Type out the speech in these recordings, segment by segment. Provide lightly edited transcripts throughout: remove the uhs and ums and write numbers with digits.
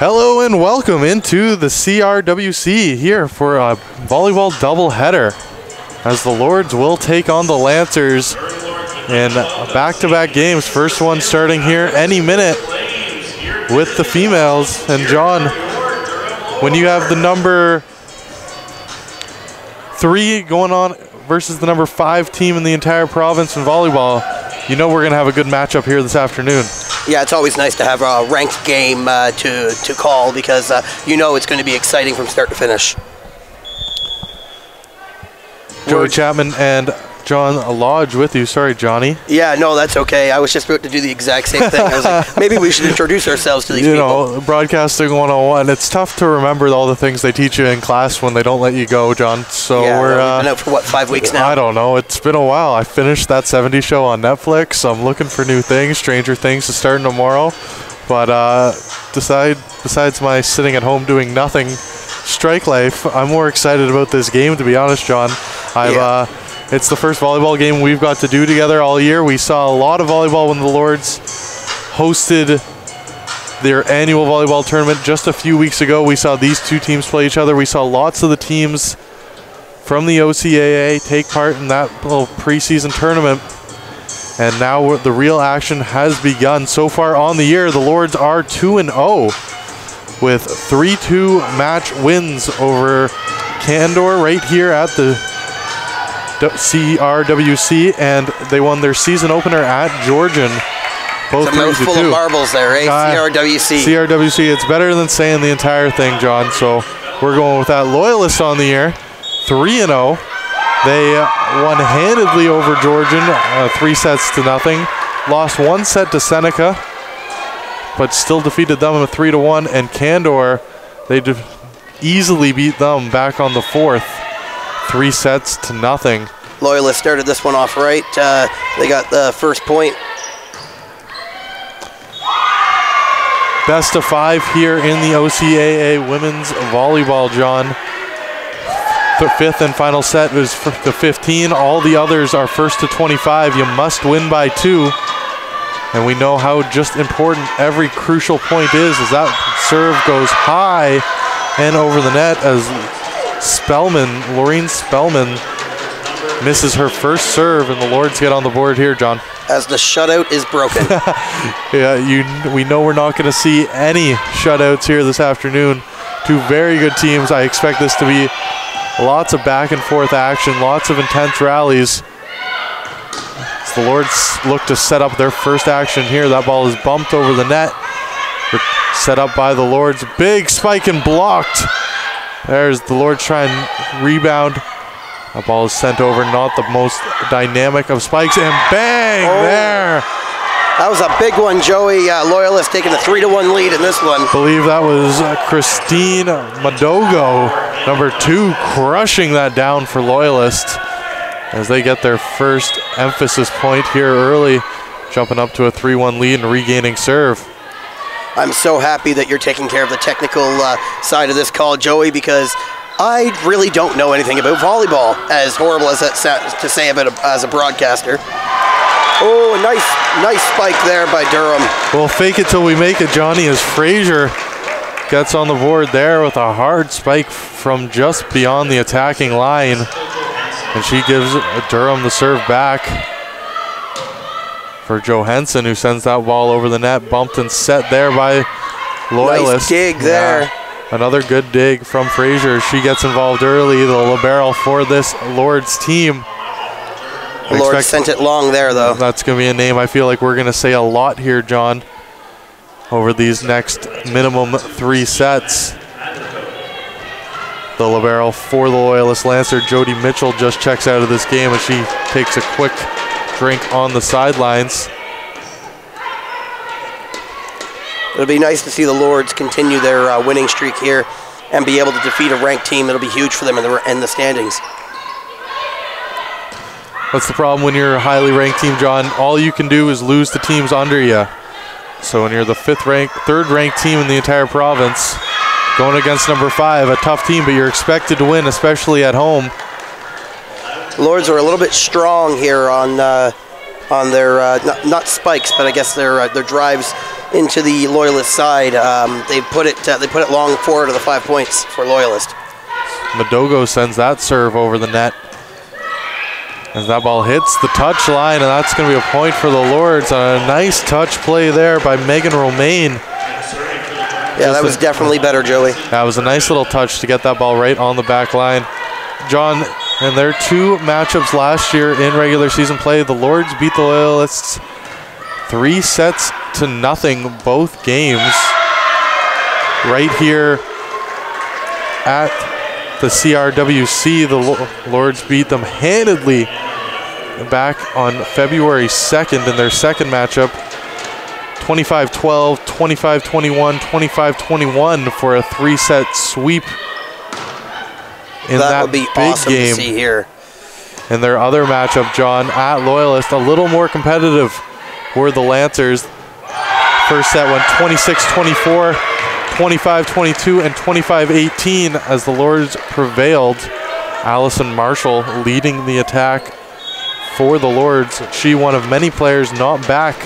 Hello and welcome into the CRWC here for a volleyball doubleheader, as the Lords will take on the Lancers in back-to-back games. First one starting here any minute with the females. And John, when you have the number 3 going on versus the number 5 team in the entire province in volleyball, you know we're going to have a good matchup here this afternoon. Yeah, it's always nice to have a ranked game to call, because you know it's going to be exciting from start to finish. Joey Chapman and John Lodge with you. Sorry, Johnny. Yeah, no, that's okay. I was just about to do the exact same thing. I was like, maybe we should introduce ourselves to these people. You know, broadcasting 101, it's tough to remember all the things they teach you in class when they don't let you go, John. So yeah, we've been out for, what, 5 weeks now? I don't know. It's been a while. I finished that 70s show on Netflix. I'm looking for new things, Stranger Things is starting tomorrow. But besides my sitting at home doing nothing strike life, I'm more excited about this game, to be honest, John. It's the first volleyball game we've got to do together all year. We saw a lot of volleyball when the Lords hosted their annual volleyball tournament just a few weeks ago. We saw these two teams play each other. We saw lots of the teams from the OCAA take part in that little preseason tournament. And now the real action has begun. So far on the year, the Lords are 2-0 with 3-2 match wins over Candor right here at the CRWC, and they won their season opener at Georgian. Both it's a mouthful of marbles there, eh? CRWC. CRWC, it's better than saying the entire thing, John, so we're going with that. Loyalist on the year, 3-0. They won handedly over Georgian, 3-0. Lost 1 set to Seneca, but still defeated them in a 3-1, and Candor, they easily beat them back on the 4th. 3-0. Loyalist started this one off right. They got the first point. Best of 5 here in the OCAA women's volleyball, John. The 5th and final set is for the 15. All the others are first to 25. You must win by 2. And we know how just important every crucial point is, as that serve goes high and over the net, as Laureen Spellman misses her first serve, and the Lords get on the board here, John. As the shutout is broken. Yeah, we know we're not going to see any shutouts here this afternoon. Two very good teams. I expect this to be lots of back and forth action, lots of intense rallies. As the Lords look to set up their first action here. That ball is bumped over the net. Set up by the Lords. Big spike and blocked. There's the Lords trying to rebound. That ball is sent over, not the most dynamic of spikes, and bang, there. That was a big one, Joey. Loyalist taking a 3-1 lead in this one. I believe that was Christine Madogo, number 2, crushing that down for Loyalist, as they get their first emphasis point here early, jumping up to a 3-1 lead and regaining serve. I'm so happy that you're taking care of the technical side of this call, Joey, because I really don't know anything about volleyball, as horrible as that sounds to say about as a broadcaster. Oh, a nice spike there by Durham. We'll fake it till we make it, Johnny, as Frazier gets on the board there with a hard spike from just beyond the attacking line. And she gives Durham the serve back for Johansson, who sends that ball over the net, bumped and set there by Loyalist. Nice dig there. Another good dig from Frazier. She gets involved early, the libero for this Lords team. The Lords sent it long there, though. That's going to be a name I feel like we're going to say a lot here, John, over these next minimum 3 sets. The libero for the Loyalist Lancer, Jody Mitchell, just checks out of this game as she takes a quick drink on the sidelines. It'll be nice to see the Lords continue their winning streak here and be able to defeat a ranked team. It'll be huge for them in the standings. That's the problem when you're a highly ranked team, John. All you can do is lose to teams under you. So when you're the 3rd ranked team in the entire province, going against number 5, a tough team, but you're expected to win, especially at home. Lords are a little bit strong here on their not spikes, but I guess their drives into the Loyalist side. They put it long forward of the 5 points for Loyalist. Madogo sends that serve over the net. As that ball hits the touch line, and that's going to be a point for the Lords. A nice touch play there by Megan Romaine. Yeah, that was definitely better, Joey. That was a nice little touch to get that ball right on the back line. John, in their 2 matchups last year in regular season play, the Lords beat the Loyalists 3-0 both games. Right here at the CRWC, the Lords beat them handedly back on February 2nd in their second matchup. 25-12, 25-21, 25-21 for a 3-set sweep in that would be big awesome game. to see here. In their other matchup, John, at Loyalist, a little more competitive were the Lancers. First set went 26-24, 25-22, and 25-18 as the Lords prevailed. Allison Marshall leading the attack for the Lords. She, one of many players not back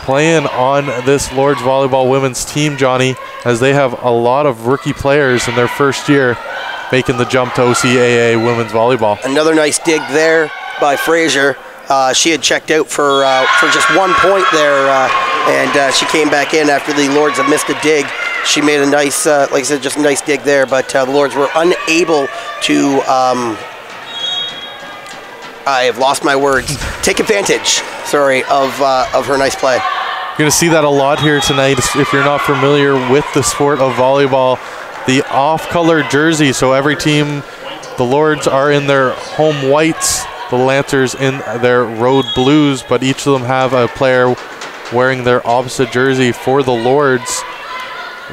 playing on this Lords Volleyball women's team, Johnny, as they have a lot of rookie players in their first year making the jump to OCAA women's volleyball. Another nice dig there by Frazier. She had checked out for just 1 point there, and she came back in after the Lords had missed a dig. She made a nice, like I said, just a nice dig there, but the Lords were unable to, I have lost my words, take advantage, sorry, of her nice play. You're going to see that a lot here tonight if you're not familiar with the sport of volleyball. The off-color jersey, so every team, the Lords are in their home whites, the Lancers in their road blues, but each of them have a player wearing their opposite jersey. For the Lords,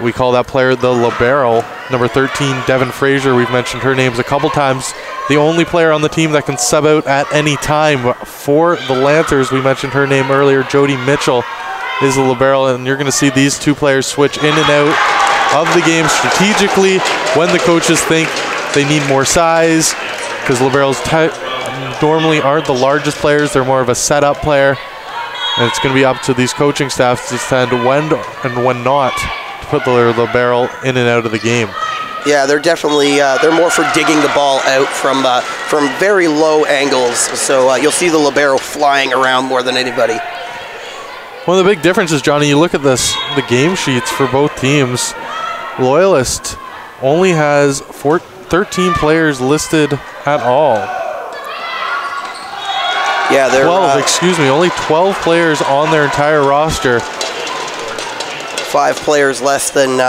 we call that player the libero. Number 13, Devin Frazier, we've mentioned her names a couple times. The only player on the team that can sub out at any time. For the Lancers, we mentioned her name earlier, Jody Mitchell is the libero, and you're going to see these 2 players switch in and out of the game strategically when the coaches think they need more size, because liberos normally aren't the largest players, they're more of a setup player, and it's going to be up to these coaching staffs to decide when and when not to put the libero in and out of the game. Yeah, they're definitely they're more for digging the ball out from very low angles, so you'll see the libero flying around more than anybody. One of the big differences, Johnny, you look at the game sheets for both teams. Loyalist only has 13 players listed at all. Yeah, they're 12, only 12 players on their entire roster. 5 players less than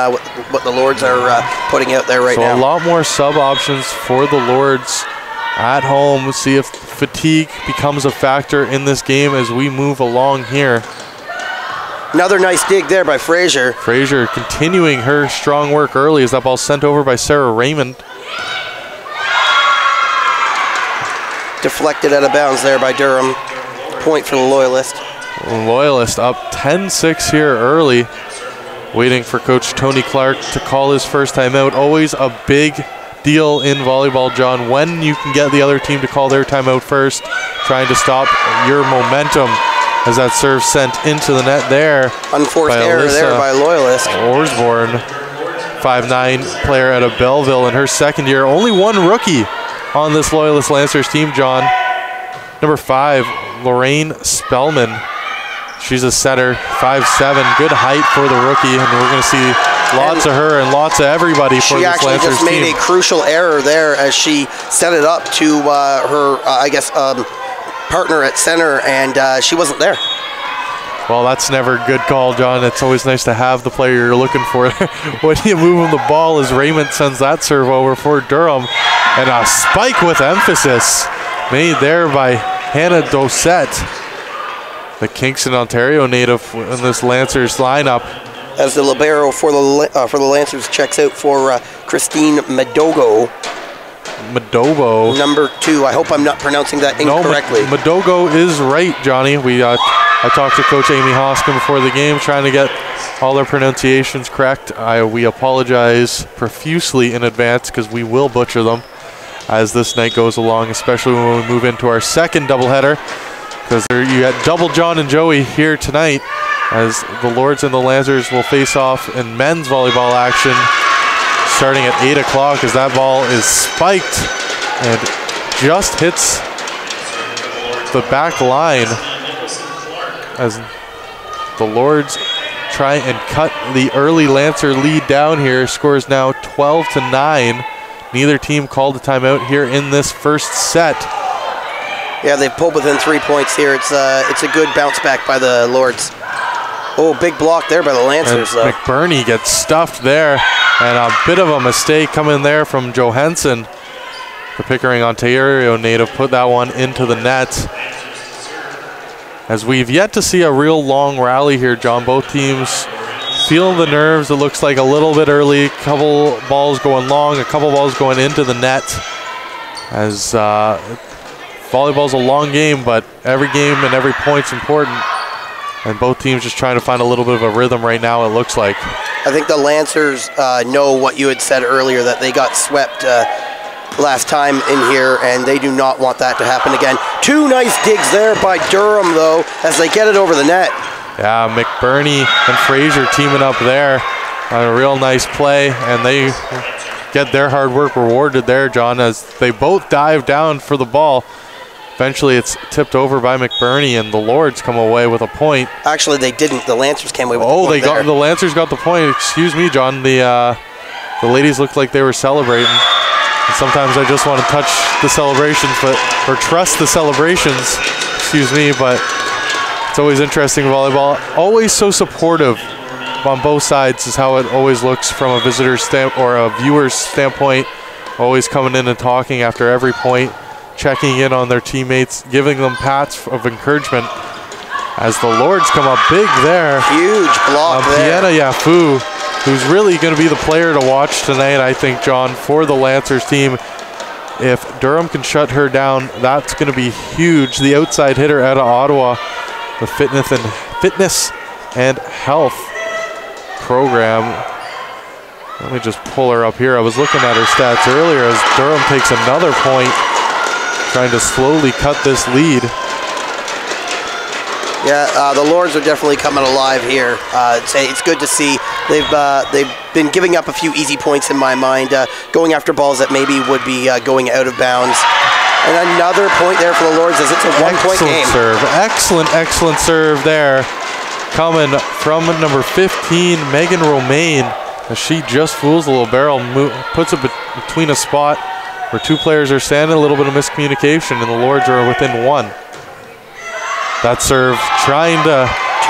what the Lords are putting out there right now. So a lot more sub options for the Lords at home. We'll see if fatigue becomes a factor in this game as we move along here. Another nice dig there by Frazier. Frazier continuing her strong work early as that ball sent over by Sarah Raymond. Deflected out of bounds there by Durham. Point for the Loyalist. Loyalist up 10-6 here early. Waiting for Coach Tony Clark to call his first timeout. Always a big deal in volleyball, John, when you can get the other team to call their timeout first, trying to stop your momentum. As that serve sent into the net there. Unforced error there by Loyalist. Orsborn, 5'9" player out of Belleville in her second year. Only 1 rookie on this Loyalist Lancers team, John. Number 5, Lorraine Spellman. She's a setter, 5'7", good height for the rookie, and we're going to see lots of her and lots of everybody for this Lancers team. She actually just made a crucial error there as she set it up to her, partner at center, and she wasn't there. Well, that's never a good call, John. It's always nice to have the player you're looking for. When you move the ball as Raymond sends that serve over for Durham, and a spike with emphasis made there by Hannah Dosette, the Kingston, Ontario native in this Lancers lineup. As the libero for the Lancers checks out for Christine Madogo. Madobo. Number 2. I hope I'm not pronouncing that incorrectly. No, Madogo is right, Johnny. I talked to Coach Amy Hoskin before the game, trying to get all their pronunciations correct. We apologize profusely in advance because we will butcher them as this night goes along, especially when we move into our second doubleheader, because you got double John and Joey here tonight as the Lords and the Lancers will face off in men's volleyball action starting at 8 o'clock as that ball is spiked and just hits the back line as the Lords try and cut the early Lancer lead down here. Score is now 12-9. Neither team called a timeout here in this first set. Yeah, they've pulled within 3 points here. It's a good bounce back by the Lords. Oh, big block there by the Lancers, though. McBurney gets stuffed there, and a bit of a mistake coming there from Johansson. The Pickering, Ontario native put that one into the net. As we've yet to see a real long rally here, John. Both teams feeling the nerves. It looks like a little bit early. A couple balls going long, a couple balls going into the net. As volleyball's a long game, but every game and every point's important. And both teams just trying to find a little bit of a rhythm right now, it looks like. I think the Lancers know what you had said earlier, that they got swept last time in here, and they do not want that to happen again. Two nice digs there by Durham, though, as they get it over the net. Yeah, McBurney and Fraser teaming up there on a real nice play, and they get their hard work rewarded there, John, as they both dive down for the ball. Eventually it's tipped over by McBurney, and the Lords come away with a point. Actually, they didn't. The Lancers came away with the point. Oh, the Lancers got the point. Excuse me, John. The ladies looked like they were celebrating. And sometimes I just want to touch the celebrations, or trust the celebrations, excuse me, but it's always interesting volleyball. Always so supportive on both sides is how it always looks from a visitor's or a viewer's standpoint. Always coming in and talking after every point, checking in on their teammates, giving them pats of encouragement. As the Lords come up big there. Huge block there. Piana Yafu, who's really going to be the player to watch tonight, I think, John, for the Lancers team. If Durham can shut her down, that's going to be huge. The outside hitter out of Ottawa, the fitness and health program. Let me just pull her up here. I was looking at her stats earlier as Durham takes another point, trying to slowly cut this lead. Yeah, the Lords are definitely coming alive here. It's good to see. They've been giving up a few easy points in my mind, going after balls that maybe would be going out of bounds. And another point there for the Lords as it's a one-point game. Excellent serve there. Coming from number 15, Megan Romaine, as she just fools the little barrel, puts it between a spot where two players are standing, a little bit of miscommunication, and the Lords are within one. That serve trying to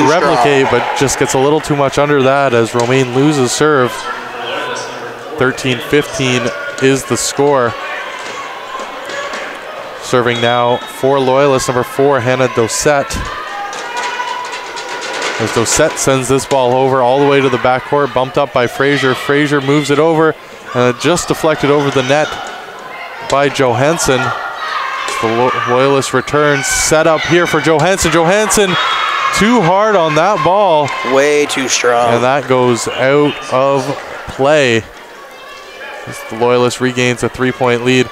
replicate, but just gets a little too much under that as Romaine loses serve. 13-15 is the score. Serving now for Loyalist, number 4, Hannah Dosette. As Dosette sends this ball over all the way to the backcourt, bumped up by Fraser. Fraser moves it over, and it just deflected over the net by Johansson. The Loyalist returns, set up here for Johansson. Johansson too hard on that ball. Way too strong. And that goes out of play as the Loyalist regains a 3-point lead.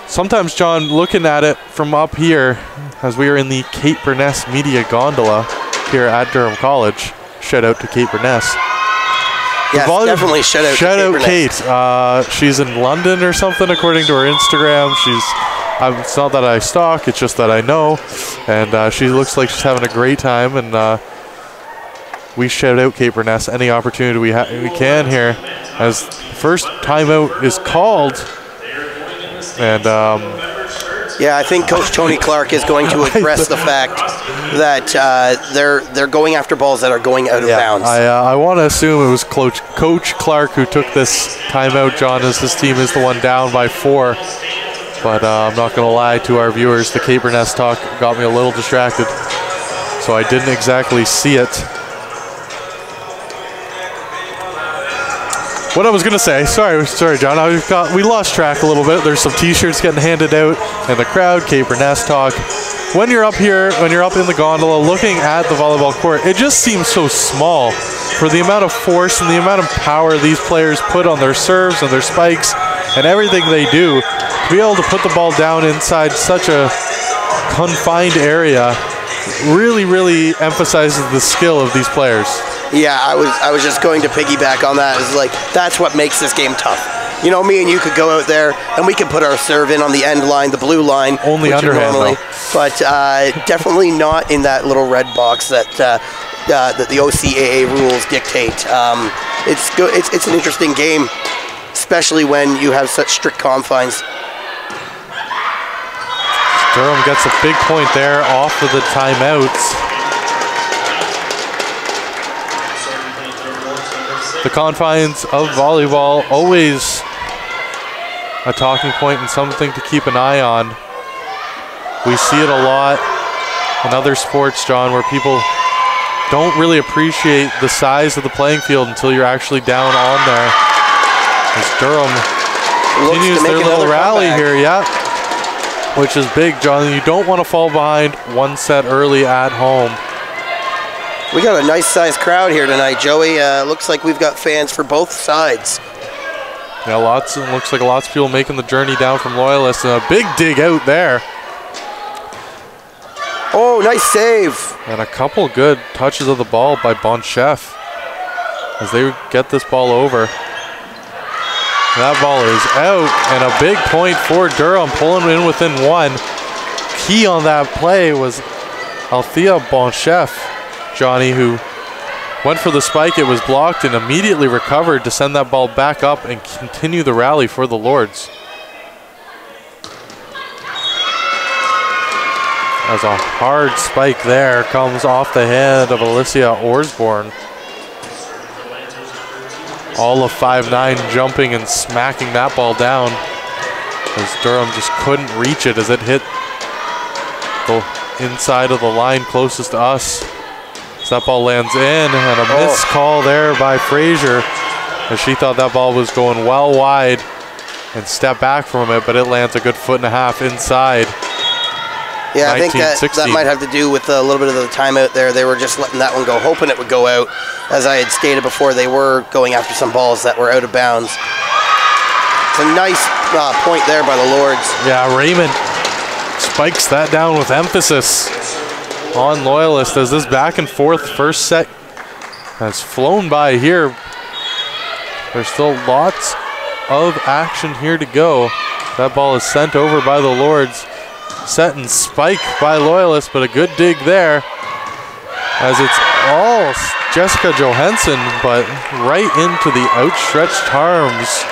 Sometimes, John, looking at it from up here, as we are in the Kate Burness Media Gondola here at Durham College. Shout out to Kate Burness. Yes, definitely shout out Kate. She's in London or something, according to her Instagram. It's not that I stalk, it's just that I know. And she looks like she's having a great time. And we shout out Kate Burness any opportunity we can here, as the first timeout is called. And yeah, I think Coach Tony Clark is going to address the fact that they're going after balls that are going out of bounds. I want to assume it was Coach Clark who took this timeout, John, as his team is the one down by 4. But I'm not going to lie to our viewers, the Kate Burness talk got me a little distracted, so I didn't exactly see it. What I was going to say, sorry, John, we lost track a little bit. There's some t-shirts getting handed out in the crowd, Kate Burness talk. When you're up here, when you're up in the gondola looking at the volleyball court, it just seems so small for the amount of force and the amount of power these players put on their serves and their spikes and everything they do. To be able to put the ball down inside such a confined area really, really emphasizes the skill of these players. Yeah, I was just going to piggyback on that. It's like, that's what makes this game tough. You know, me and you could go out there and we could put our serve in on the end line, the blue line. Only underhand, though. But definitely not in that little red box that the OCAA rules dictate. It's good. It's an interesting game, especially when you have such strict confines. Durham gets a big point there off of the timeouts. The confines of volleyball, always a talking point and something to keep an eye on. We see it a lot in other sports, John, where people don't really appreciate the size of the playing field until you're actually down on there. As Durham continues their little rally here, which is big, John. You don't want to fall behind one set early at home. We got a nice sized crowd here tonight, Joey. Looks like we've got fans for both sides. Yeah, looks like lots of people making the journey down from Loyalist, and a big dig out there. Oh, nice save. And a couple good touches of the ball by Bonchef as they get this ball over. That ball is out, and a big point for Durham, pulling in within one. Key on that play was Althea Bonchef, Johnny, who went for the spike. It was blocked and immediately recovered to send that ball back up and continue the rally for the Lords. As a hard spike there comes off the hand of Alicia Orsborn. All of 5'9" jumping and smacking that ball down as Durham just couldn't reach it as it hit the inside of the line closest to us. As that ball lands in, and a missed call there by Frazier as she thought that ball was going well wide and stepped back from it, but it lands a good 1.5 feet inside. Yeah, I think that might have to do with a little bit of the timeout there. They were just letting that one go, hoping it would go out. As I had stated before, they were going after some balls that were out of bounds. It's a nice point there by the Lords. Yeah, Raymond spikes that down with emphasis on Loyalist as this back and forth first set has flown by here. There's still lots of action here to go. That ball is sent over by the Lords. Set and spike by Loyalist, but a good dig there as it's all Jessica Johansson, but right into the outstretched arms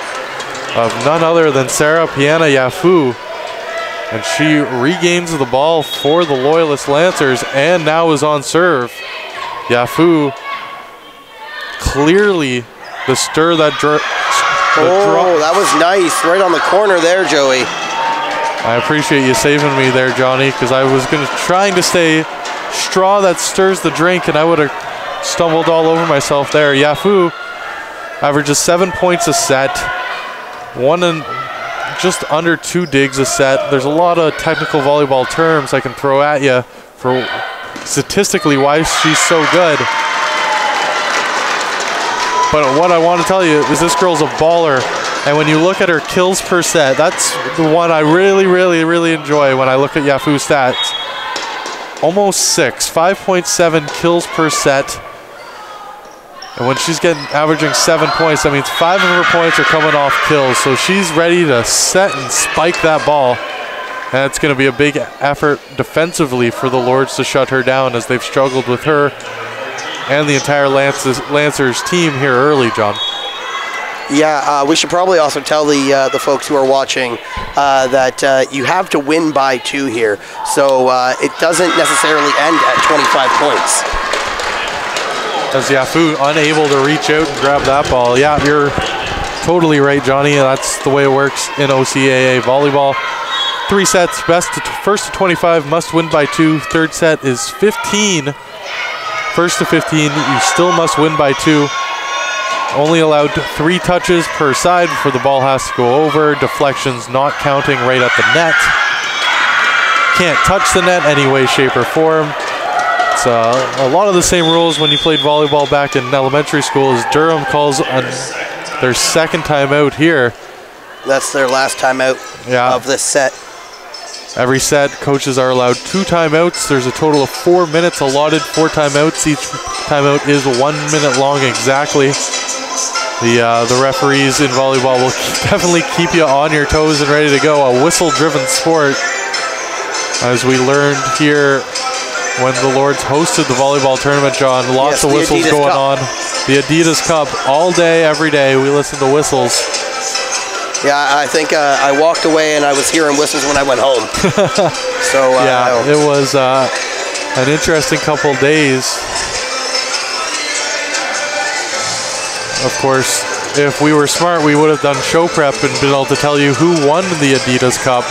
of none other than Sarah Piana Yafu. And she regains the ball for the Loyalist Lancers and now is on serve. Yafu clearly the stir that that was nice. Right on the corner there, Joey. I appreciate you saving me there, Johnny, because I was trying to say straw that stirs the drink, and I would have stumbled all over myself there. Yafu averages 7 points a set, one and just under 2 digs a set. There's a lot of technical volleyball terms I can throw at you for statistically why she's so good. But what I want to tell you is this girl's a baller. And when you look at her kills per set, that's the one I really, really, really enjoy when I look at Yafu's stats. Almost 6, 5.7 kills per set. And when she's averaging 7 points, that means 5 of her points are coming off kills. So she's ready to set and spike that ball. And it's going to be a big effort defensively for the Lords to shut her down as they've struggled with her and the entire Lancers team here early, John. Yeah, we should probably also tell the folks who are watching that you have to win by 2 here. So it doesn't necessarily end at 25 points. As Yafu unable to reach out and grab that ball. Yeah, you're totally right, Johnny. That's the way it works in OCAA volleyball. 3 sets, first to 25, must win by 2. Third set is 15. First to 15, you still must win by 2. Only allowed 3 touches per side before the ball has to go over. Deflections not counting right at the net. Can't touch the net any way, shape, or form. It's a lot of the same rules when you played volleyball back in elementary school as Durham calls their second timeout here. That's their last timeout of this set. Every set, coaches are allowed 2 timeouts. There's a total of 4 minutes allotted, 4 timeouts. Each timeout is 1 minute long exactly. The referees in volleyball will definitely keep you on your toes and ready to go. A whistle-driven sport, as we learned here when the Lords hosted the volleyball tournament, John. Lots of whistles going on. The Adidas Cup, all day, every day, we listen to whistles. Yeah, I think I walked away and I was hearing whistles when I went home. So yeah, it was an interesting couple days. Of course, if we were smart, we would have done show prep and been able to tell you who won the Adidas Cup.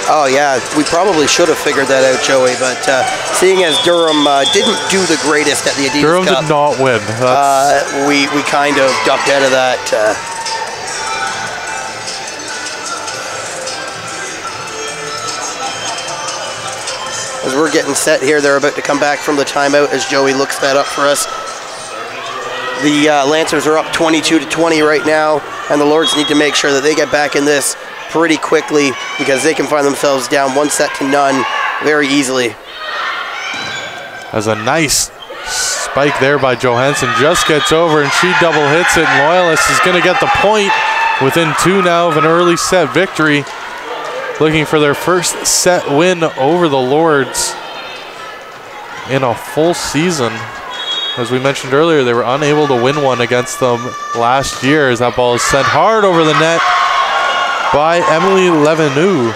Oh yeah, we probably should have figured that out, Joey, but seeing as Durham didn't do the greatest at the Adidas Durham Cup. Durham did not win. We kind of ducked out of that. As we're getting set here, they're about to come back from the timeout as Joey looks that up for us. The Lancers are up 22-20 right now, and the Lords need to make sure that they get back in this pretty quickly because they can find themselves down 1-0 very easily. As a nice spike there by Johansson, just gets over and she double hits it, and Loyalist is going to get the point within 2 now of an early set victory, looking for their first set win over the Lords in a full season. As we mentioned earlier, they were unable to win one against them last year as that ball is sent hard over the net by Emily Levenou.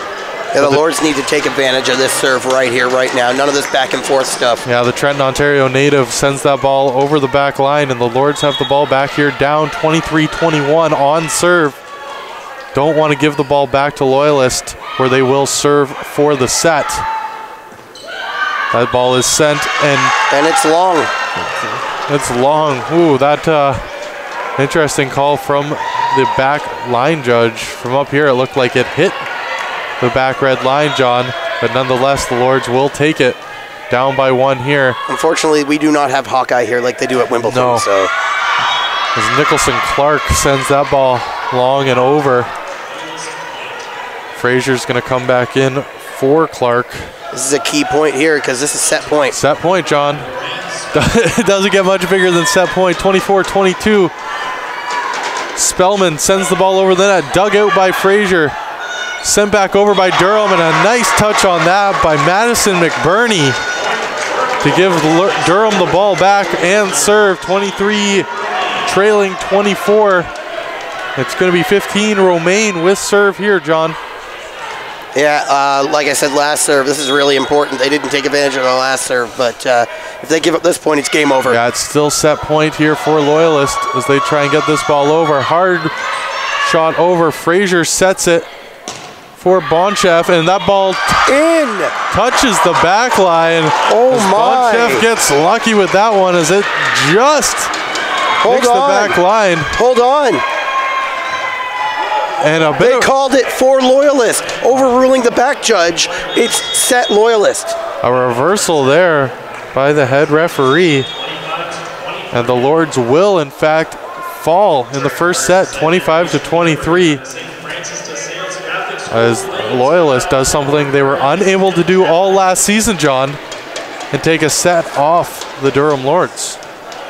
Yeah, the Lords need to take advantage of this serve right here, right now. None of this back and forth stuff. Yeah, the Trenton, Ontario native sends that ball over the back line, and the Lords have the ball back here down 23-21 on serve. Don't want to give the ball back to Loyalist, where they will serve for the set. That ball is sent, and it's long. It's long. Ooh, that interesting call from the back line judge. From up here, it looked like it hit the back red line, John, but nonetheless, the Lords will take it. Down by 1 here. Unfortunately, we do not have Hawkeye here like they do at Wimbledon. No. So. As Nicholson Clark sends that ball long and over. Frazier's going to come back in for Clark. This is a key point here because this is set point. Set point, John. It doesn't get much bigger than set point. 24-22. Spellman sends the ball over the net. Dug out by Frazier. Sent back over by Durham, and a nice touch on that by Madison McBurney to give Durham the ball back and serve. 23 trailing 24. It's going to be 15 Romaine with serve here, John. Yeah, like I said last serve, this is really important. They didn't take advantage of the last serve, but if they give up this point, it's game over. Yeah, it's still set point here for Loyalist as they try and get this ball over. Hard shot over. Frazier sets it for Bonchef, and that ball touches the back line. Oh my! Bonchef gets lucky with that one as it just hits the back line. Hold on. And they called it for Loyalist, overruling the back judge. It's set Loyalist. A reversal there by the head referee. And the Lords will, in fact, fall in the first set, 25-23. As Loyalist does something they were unable to do all last season, John, and take a set off the Durham Lords.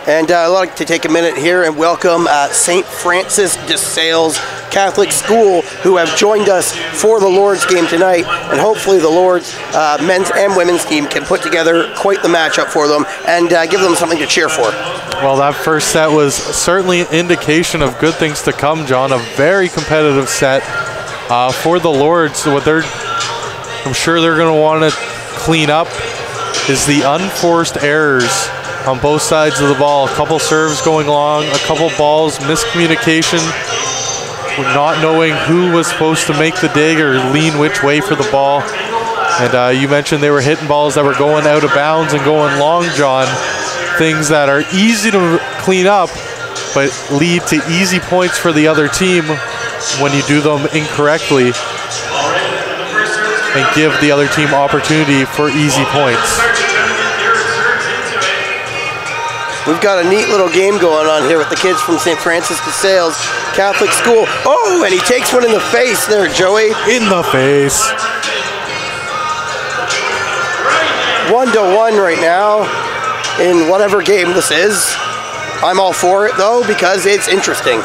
And I'd like to take a minute here and welcome St. Francis de Sales Catholic School, who have joined us for the Lords game tonight. And hopefully the Lords men's and women's team can put together quite the matchup for them and give them something to cheer for. Well, that first set was certainly an indication of good things to come, John. A very competitive set for the Lords. What I'm sure they're going to want to clean up is the unforced errors on both sides of the ball. A couple serves going long, a couple balls, miscommunication, not knowing who was supposed to make the dig or lean which way for the ball. And you mentioned they were hitting balls that were going out of bounds and going long, John. Things that are easy to clean up, but lead to easy points for the other team when you do them incorrectly and give the other team opportunity for easy points. We've got a neat little game going on here with the kids from St. Francis de Sales Catholic School. Oh, and he takes one in the face there, Joey. In the face. 1-1 right now in whatever game this is. I'm all for it, though, because it's interesting.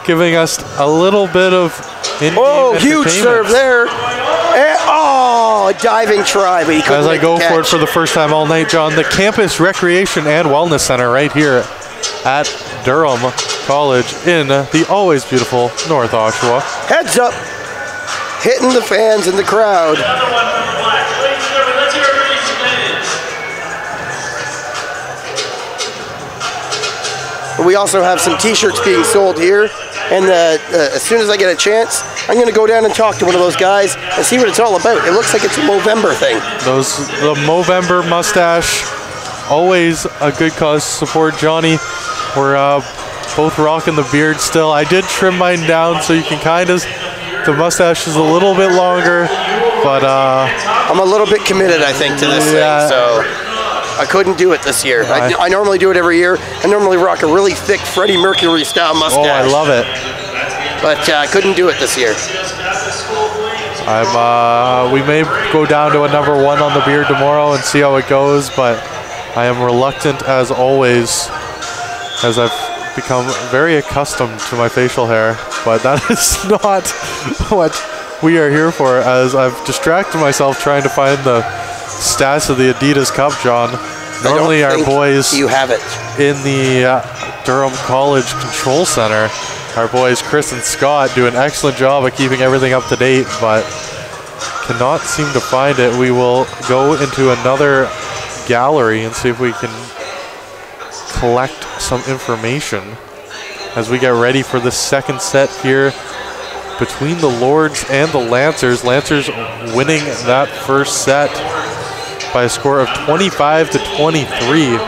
Giving us a little bit of huge serve there. And, a diving try, but he couldn't As I make go the catch. for it for the first time all night, John, the Campus Recreation and Wellness Center right here at Durham College in the always beautiful North Oshawa. Heads up, hitting the fans in the crowd. We also have some t-shirts being sold here, and as soon as I get a chance, I'm going to go down and talk to one of those guys and see what it's all about. It looks like it's a Movember thing. The Movember mustache, always a good cause to support, Johnny. We're both rocking the beard still. I did trim mine down, so you can kind of, the mustache is a little bit longer, but I'm a little bit committed, I think, to this thing, so I couldn't do it this year. I normally do it every year. I normally rock a really thick Freddie Mercury style mustache. Oh, I love it. But I couldn't do it this year. We may go down to a number 1 on the beard tomorrow and see how it goes, but I am reluctant as always, as I've become very accustomed to my facial hair, but that is not what we are here for, as I've distracted myself trying to find the stats of the Adidas Cup, John. Normally our boys you have it in the Durham College Control Center, our boys Chris and Scott do an excellent job of keeping everything up to date, but cannot seem to find it. We will go into another gallery and see if we can collect some information as we get ready for the second set here between the Lords and the Lancers. Lancers winning that first set by a score of 25-23.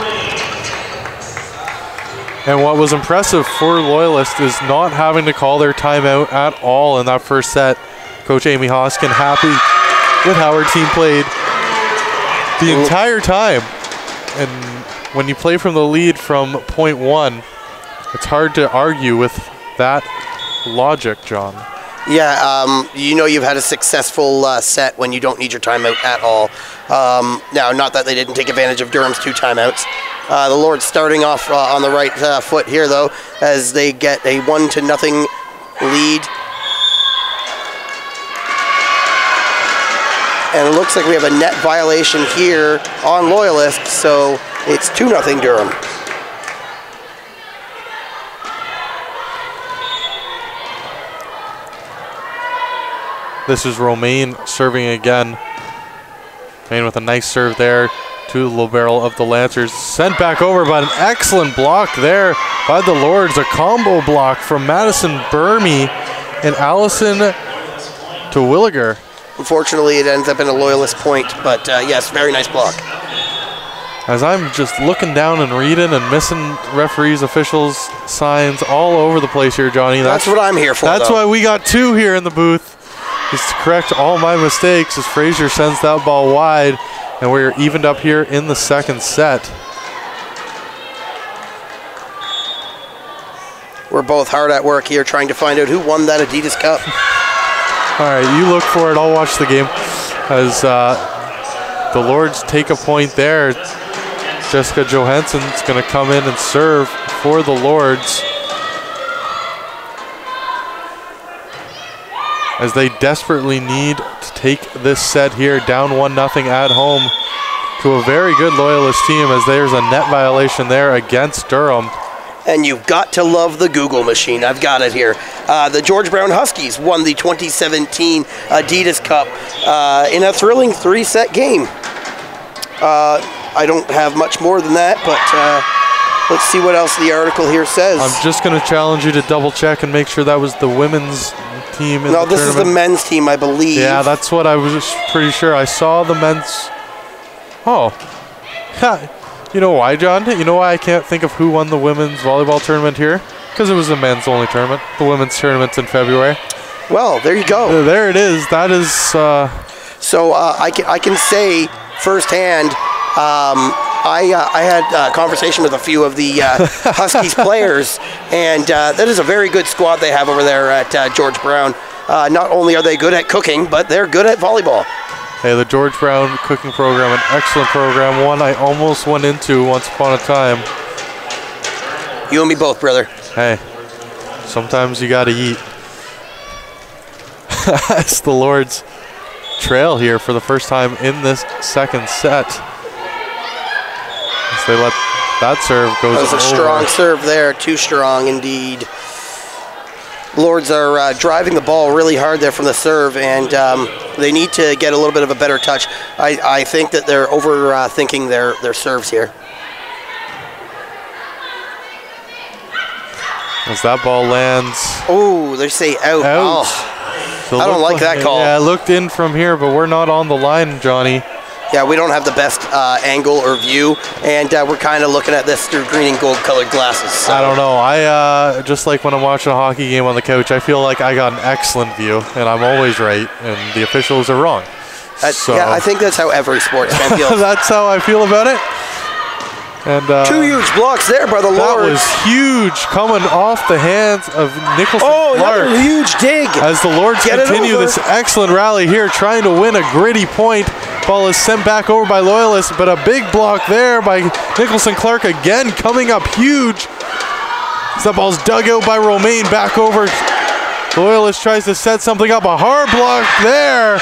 And what was impressive for Loyalist is not having to call their timeout at all in that first set. Coach Amy Hoskin happy with how her team played the entire time. And when you play from the lead from point 1, it's hard to argue with that logic, John. Yeah, you've had a successful set when you don't need your timeout at all. Now, not that they didn't take advantage of Durham's 2 timeouts. The Lords starting off on the right foot here, though, as they get a 1-0 lead. And it looks like we have a net violation here on Loyalist, so it's 2-0 Durham. This is Romaine serving again. Romaine with a nice serve there to the low barrel of the Lancers. Sent back over, but an excellent block there by the Lords. A combo block from Madison Burmy and Allison to Williger. Unfortunately, it ends up in a Loyalist point, but yes, very nice block. As I'm just looking down and reading and missing referees, officials, signs all over the place here, Johnny. That's what I'm here for, That's why we got 2 here in the booth, is to correct all my mistakes as Frazier sends that ball wide, and we're evened up here in the second set. We're both hard at work here trying to find out who won that Adidas Cup. All right, you look for it. I'll watch the game as the Lords take a point there. Jessica Johansson's going to come in and serve for the Lords as they desperately need to take this set here, down 1-0 at home to a very good Loyalist team, as there's a net violation there against Durham. And you've got to love the Google machine. I've got it here. The George Brown Huskies won the 2017 Adidas Cup in a thrilling 3-set game. I don't have much more than that, but let's see what else the article here says. I'm just going to challenge you to double check and make sure that was the women's team in No, the this is the tournament. men's team, I believe. Yeah, that's what I was pretty sure. I saw the men's. Oh. You know why, John? You know why I can't think of who won the women's volleyball tournament here? Because it was a men's only tournament. The women's tournament's in February. Well, there you go. There it is. That is. So I can say firsthand, I had a conversation with a few of the Huskies players, and that is a very good squad they have over there at George Brown. Not only are they good at cooking, but they're good at volleyball. Hey, the George Brown cooking program, an excellent program, one I almost went into once upon a time. You and me both, brother. Hey, sometimes you gotta eat. As the Lords trail here for the first time in this second set. As they let that serve go over. That was a strong serve there, too strong indeed. Lords are driving the ball really hard there from the serve, and they need to get a little bit of a better touch. I think that they're overthinking their serves here. As that ball lands. Oh, they say out. So I don't like that call. Yeah, I looked in from here, but we're not on the line, Johnny. Yeah, we don't have the best angle or view, and we're kind of looking at this through green and gold colored glasses. So. I don't know. I just like when I'm watching a hockey game on the couch, I feel like I got an excellent view, and I'm always right, and the officials are wrong. Yeah, I think that's how every sports fan feels. That's how I feel about it. And 2 huge blocks there by the Lords. That was huge, coming off the hands of Nicholson Clark. Another huge dig. As the Lords continue this excellent rally here, trying to win a gritty point. Ball is sent back over by Loyalist, but a big block there by Nicholson Clark again, coming up huge. That ball's dug out by Romaine, back over. Loyalist tries to set something up, a hard block there,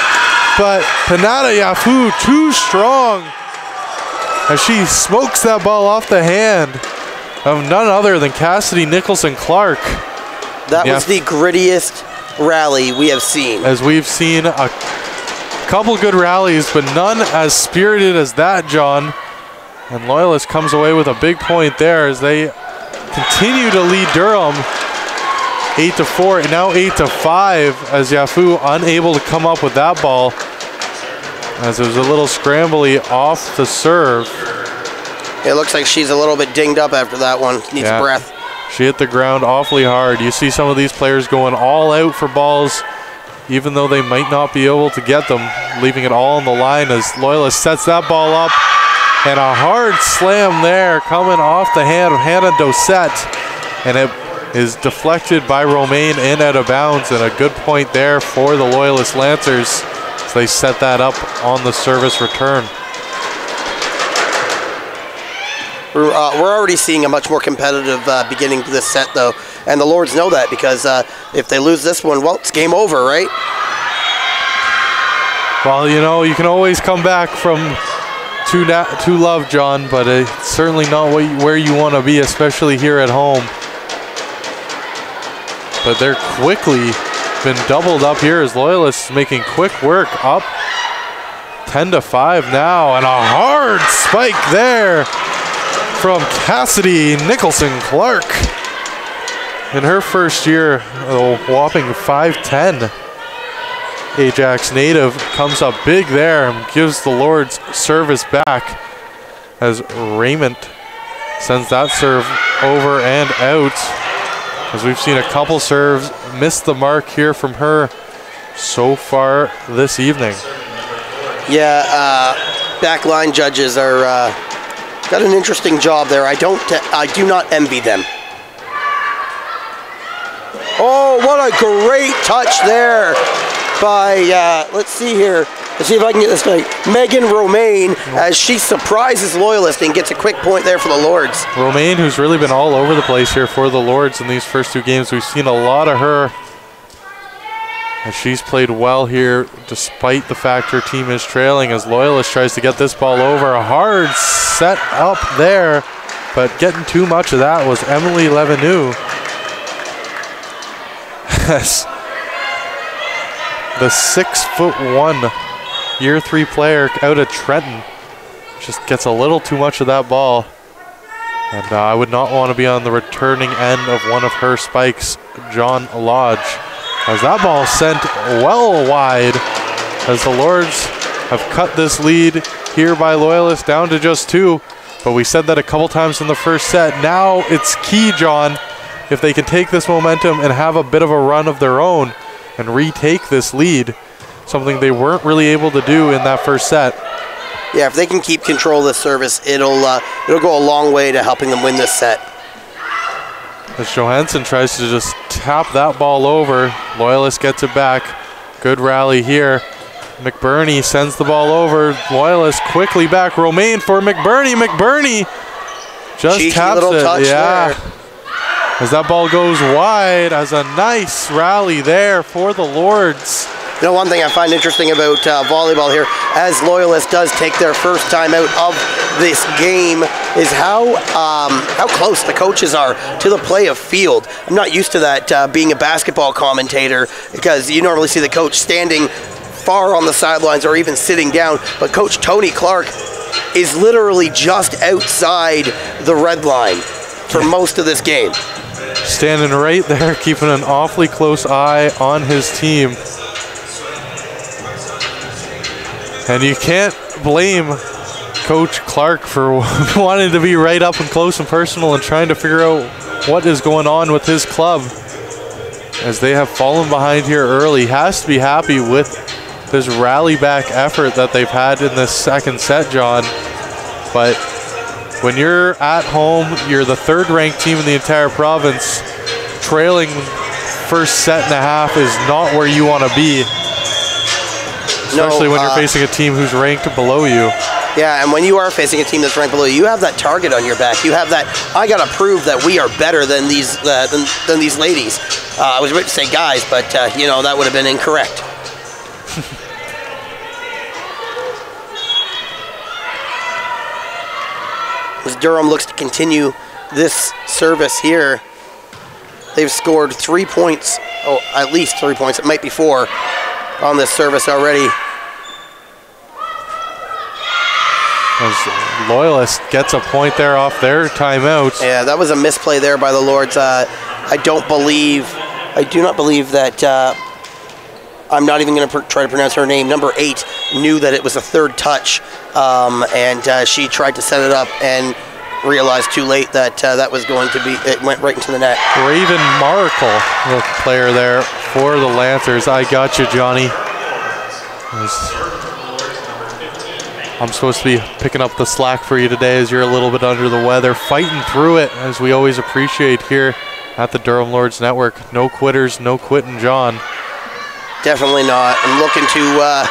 but Panada Yafu too strong. As she smokes that ball off the hand of none other than Cassidy Nicholson Clark. That was the grittiest rally we have seen. As we've seen a couple good rallies, but none as spirited as that, John. And Loyalist comes away with a big point there as they continue to lead Durham 8-4, and now 8-5 as Yafu unable to come up with that ball. As it was a little scrambly off the serve. It looks like she's a little bit dinged up after that one. Needs a breath. She hit the ground awfully hard. You see some of these players going all out for balls, even though they might not be able to get them, leaving it all on the line as Loyalist sets that ball up. And a hard slam there coming off the hand of Hannah Dosette. And it is deflected by Romaine in out of bounds. And a good point there for the Loyalist Lancers. They set that up on the service return. We're already seeing a much more competitive beginning to this set, though, and the Lords know that because if they lose this one, well, it's game over, right? Well, you know, you can always come back from 2 love, John, but it's certainly not where you want to be, especially here at home. But they're quickly been doubled up here as Loyalists making quick work up 10-5 now, and a hard spike there from Cassidy Nicholson Clark. In her first year, a whopping 5'10". Ajax native comes up big there and gives the Lords service back as Raymond sends that serve over and out. As we've seen a couple serves miss the mark here from her so far this evening. Yeah, backline judges are got an interesting job there. I do not envy them. Oh, what a great touch there by let's see here. Let's see if I can get this right. Megan Romaine, as she surprises Loyalist and gets a quick point there for the Lords. Romaine, who's really been all over the place here for the Lords in these first 2 games. We've seen a lot of her. And she's played well here despite the fact her team is trailing as Loyalist tries to get this ball over. A hard set up there, but getting too much of that was Emily Levenou. The 6'1" Year 3 player out of Trenton just gets a little too much of that ball. And I would not want to be on the returning end of one of her spikes, John Lodge. As that ball sent well wide as the Lords have cut this lead here by Loyalist down to just 2. But we said that a couple times in the first set. Now it's key, John, if they can take this momentum and have a bit of a run of their own and retake this lead. Something they weren't really able to do in that first set. Yeah, if they can keep control of this service, it'll go a long way to helping them win this set. As Johansson tries to just tap that ball over, Loyalist gets it back. Good rally here. McBurney sends the ball over. Loyalist quickly back. Romaine for McBurney. McBurney just Cheeky taps little it. touch Yeah. there. As that ball goes wide, as a nice rally there for the Lords. You know, one thing I find interesting about volleyball here, as Loyalist does take their first time out of this game, is how close the coaches are to the play of field. I'm not used to that being a basketball commentator, because you normally see the coach standing far on the sidelines or even sitting down, but Coach Tony Clark is literally just outside the red line for most of this game. Standing right there, keeping an awfully close eye on his team. And you can't blame Coach Clark for wanting to be right up and close and personal and trying to figure out what is going on with his club, as they have fallen behind here early. Has to be happy with this rally back effort that they've had in this second set, John. But when you're at home, you're the third ranked team in the entire province, trailing first set and a half is not where you want to be. Especially when you're facing a team who's ranked below you. Yeah, and when you are facing a team that's ranked below you, you have that target on your back. You have that, I got to prove that we are better than these ladies. I was about to say guys, but, you know, that would have been incorrect. As Durham looks to continue this service here, they've scored 3 points, oh, at least 3 points, it might be 4 on this service already. As Loyalist gets a point there off their timeout. Yeah, that was a misplay there by the Lords. I do not believe that, I'm not even going to try to pronounce her name, number 8, knew that it was a third touch, and she tried to set it up and realized too late that that was going to be, it went right into the net. Raven Markle, the player there for the Lancers. I got you, Johnny. I'm supposed to be picking up the slack for you today as you're a little bit under the weather, fighting through it, as we always appreciate here at the Durham Lords Network. No quitters, no quitting, John. Definitely not. I'm looking to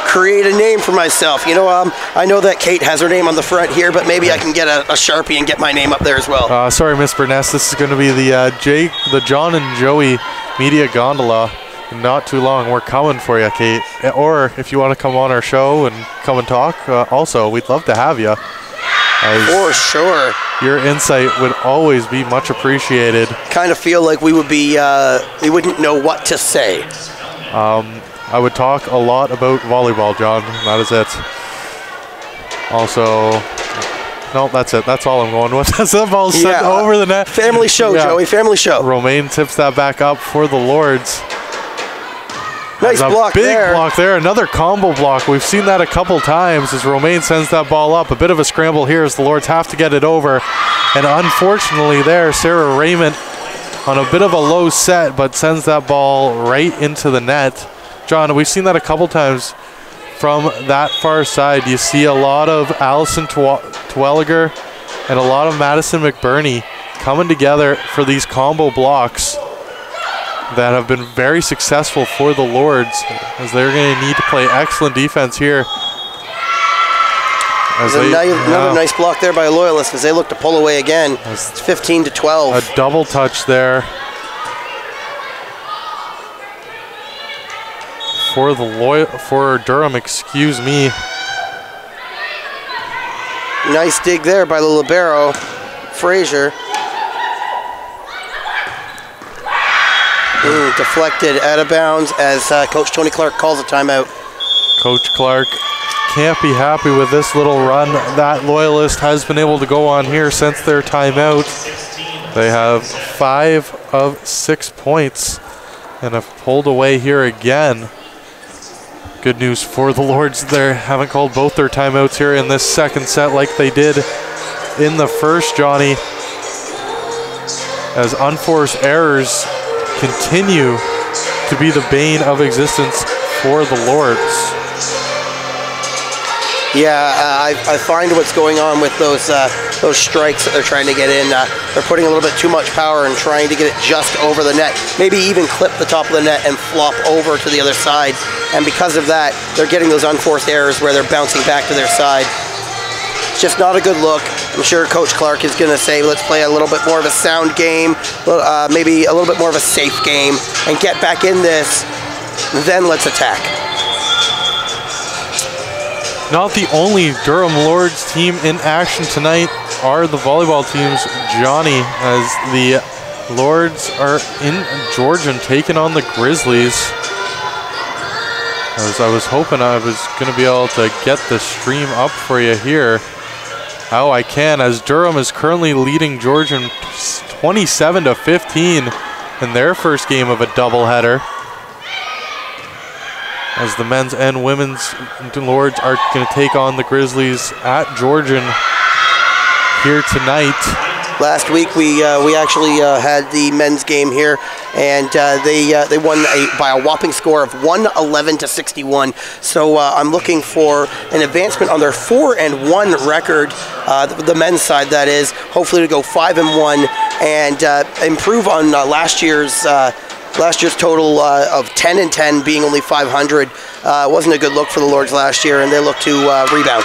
create a name for myself. You know, I know that Kate has her name on the front here, but maybe I can get a Sharpie and get my name up there as well. Sorry, Miss Burness. This is going to be the John and Joey Media Gondola. Not too long. We're coming for you, Kate. Or if you want to come on our show and come and talk, also, we'd love to have you. For sure. Your insight would always be much appreciated. Kind of feel like we would be, we wouldn't know what to say. I would talk a lot about volleyball, John. That is it. Also, no, that's it. That's all I'm going with. That's the ball sent over the net. Family show, Joey. Family show. Romaine tips that back up for the Lords. Nice block there. Big block there. Another combo block. We've seen that a couple times as Romaine sends that ball up. A bit of a scramble here as the Lords have to get it over. And unfortunately there, Sarah Raymond on a bit of a low set, but sends that ball right into the net. John, we've seen that a couple times from that far side. You see a lot of Allison Twelliger and a lot of Madison McBurney coming together for these combo blocks that have been very successful for the Lords, as they're going to need to play excellent defense here. Another nice block there by Loyalist as they look to pull away again. It's 15-12. A double touch there for Durham, excuse me. Nice dig there by the libero, Frazier. Deflected out of bounds as Coach Tony Clark calls a timeout. Coach Clark can't be happy with this little run that Loyalist has been able to go on here since their timeout. They have 5 of 6 points and have pulled away here again. Good news for the Lords. They haven't called both their timeouts here in this second set like they did in the first, Johnny, as unforced errors continue to be the bane of existence for the Lords. Yeah, I find what's going on with those strikes that they're trying to get in. They're putting a little bit too much power and trying to get it just over the net. Maybe even clip the top of the net and flop over to the other side. And because of that, they're getting those unforced errors where they're bouncing back to their side. It's just not a good look. I'm sure Coach Clark is going to say, let's play a little bit more of a sound game, maybe a little bit more of a safe game, and get back in this, then let's attack. Not the only Durham Lords team in action tonight are the volleyball teams, Johnny, as the Lords are in Georgian taking on the Grizzlies. As I was hoping I was going to be able to get the stream up for you here. Oh, I can, as Durham is currently leading Georgian 27-15 in their first game of a doubleheader. As the men's and women's Lords are going to take on the Grizzlies at Georgian here tonight. Last week we actually had the men's game here, and they won by a whopping score of 111-61. So I'm looking for an advancement on their 4-1 record, the men's side that is. Hopefully to go 5-1 and improve on last year's total of 10-10, being only 500. Wasn't a good look for the Lords last year, and they look to rebound.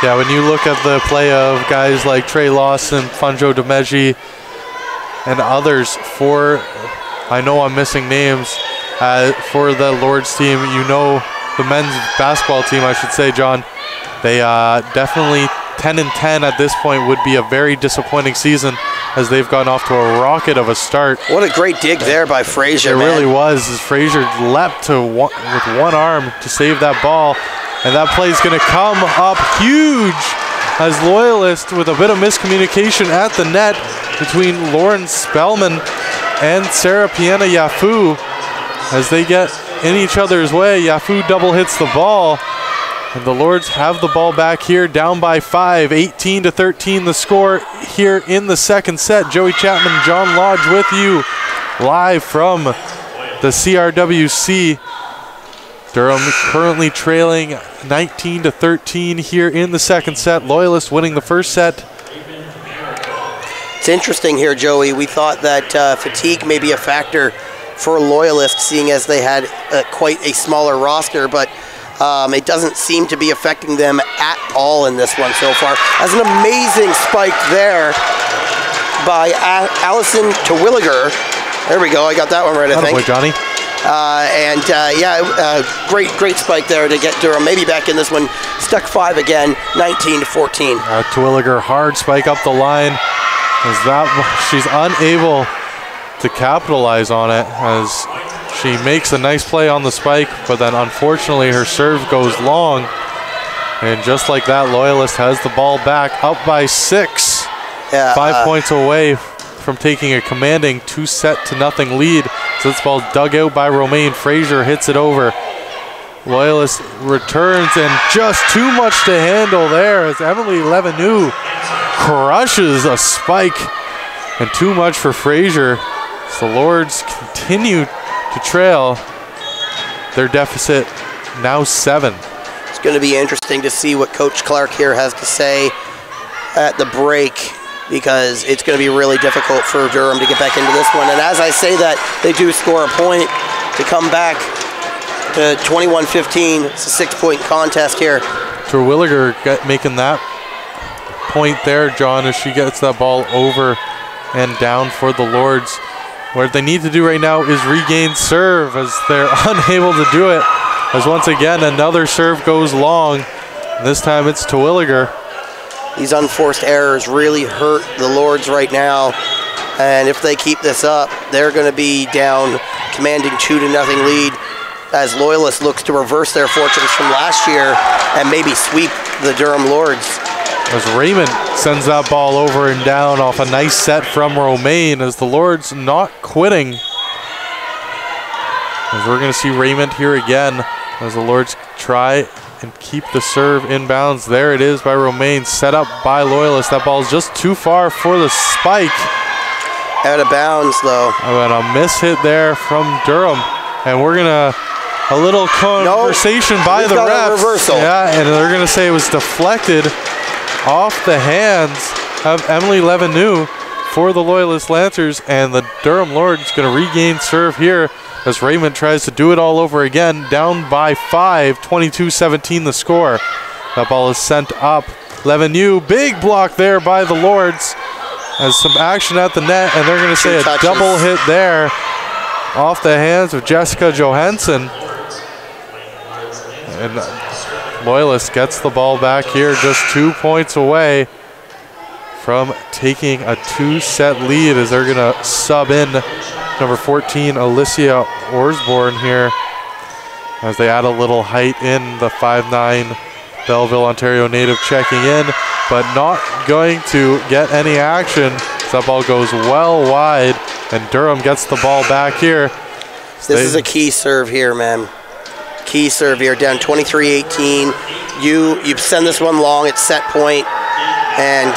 Yeah, when you look at the play of guys like Trey Lawson, Funjo Demeji, and others I know I'm missing names, for the Lords team, you know, the men's basketball team, I should say, John, they definitely 10-10 at this point would be a very disappointing season, as they've gone off to a rocket of a start. What a great dig there by Frazier. It really was, as Frazier leapt with one arm to save that ball. And that play is going to come up huge, as Loyalist, with a bit of miscommunication at the net between Lauren Spellman and Sarah Piena Yafu. As they get in each other's way, Yafu double hits the ball. And the Lords have the ball back here, down by 5, 18-13 the score here in the second set. Joey Chapman, John Lodge with you live from the CRWC. Durham currently trailing 19-13 here in the second set. Loyalist winning the first set. It's interesting here, Joey. We thought that fatigue may be a factor for Loyalist, seeing as they had quite a smaller roster, but it doesn't seem to be affecting them at all in this one so far. As an amazing spike there by Allison Terwilliger. There we go, I got that one right, I think. Boy, Johnny. Great spike there to get Durham maybe back in this one. Stuck 5 again, 19-14. Terwilliger, hard spike up the line. As she's unable to capitalize on it, as she makes a nice play on the spike, but then unfortunately her serve goes long. And just like that, Loyalist has the ball back, up by 6. Yeah, 5 points away from taking a commanding 2-0 lead. So this ball's dug out by Romaine. Frazier hits it over. Loyalist returns, and just too much to handle there, as Emily Levenou crushes a spike, and too much for Frazier. So the Lords continue to trail. Their deficit now 7. It's going to be interesting to see what Coach Clark here has to say at the break, because it's going to be really difficult for Durham to get back into this one. And as I say that, they do score a point to come back to 21-15. It's a 6-point contest here. Terwilliger making that point there, John, as she gets that ball over and down for the Lords. What they need to do right now is regain serve, as they're unable to do it. As once again, another serve goes long. This time it's Terwilliger. These unforced errors really hurt the Lords right now. And if they keep this up, they're going to be down, commanding 2-0 lead, as Loyalist looks to reverse their fortunes from last year and maybe sweep the Durham Lords. As Raymond sends that ball over and down off a nice set from Romaine, as the Lords not quitting. As we're going to see Raymond here again, as the Lords try and keep the serve inbounds. There it is by Romaine, set up by Loyalist. That ball is just too far for the spike. Out of bounds, though. And a miss hit there from Durham. And we're going to a little conversation by the refs. Reversal. Yeah, and they're going to say it was deflected off the hands of Emily Levenou for the Loyalist Lancers, and the Durham Lords going to regain serve here as Raymond tries to do it all over again. Down by 5, 22-17 the score. That ball is sent up. Levenou, big block there by the Lords. Has some action at the net, and they're going to say a double hit there off the hands of Jessica Johansson. And Loyalist gets the ball back here, just 2 points away from taking a 2-set lead as they're going to sub in number 14, Alicia Orsborn here, as they add a little height in. The 5'9" Belleville, Ontario native checking in, but not going to get any action. That ball goes well wide, and Durham gets the ball back here. This is a key serve here, man. Key serve here, down 23-18. You send this one long, it's set point, and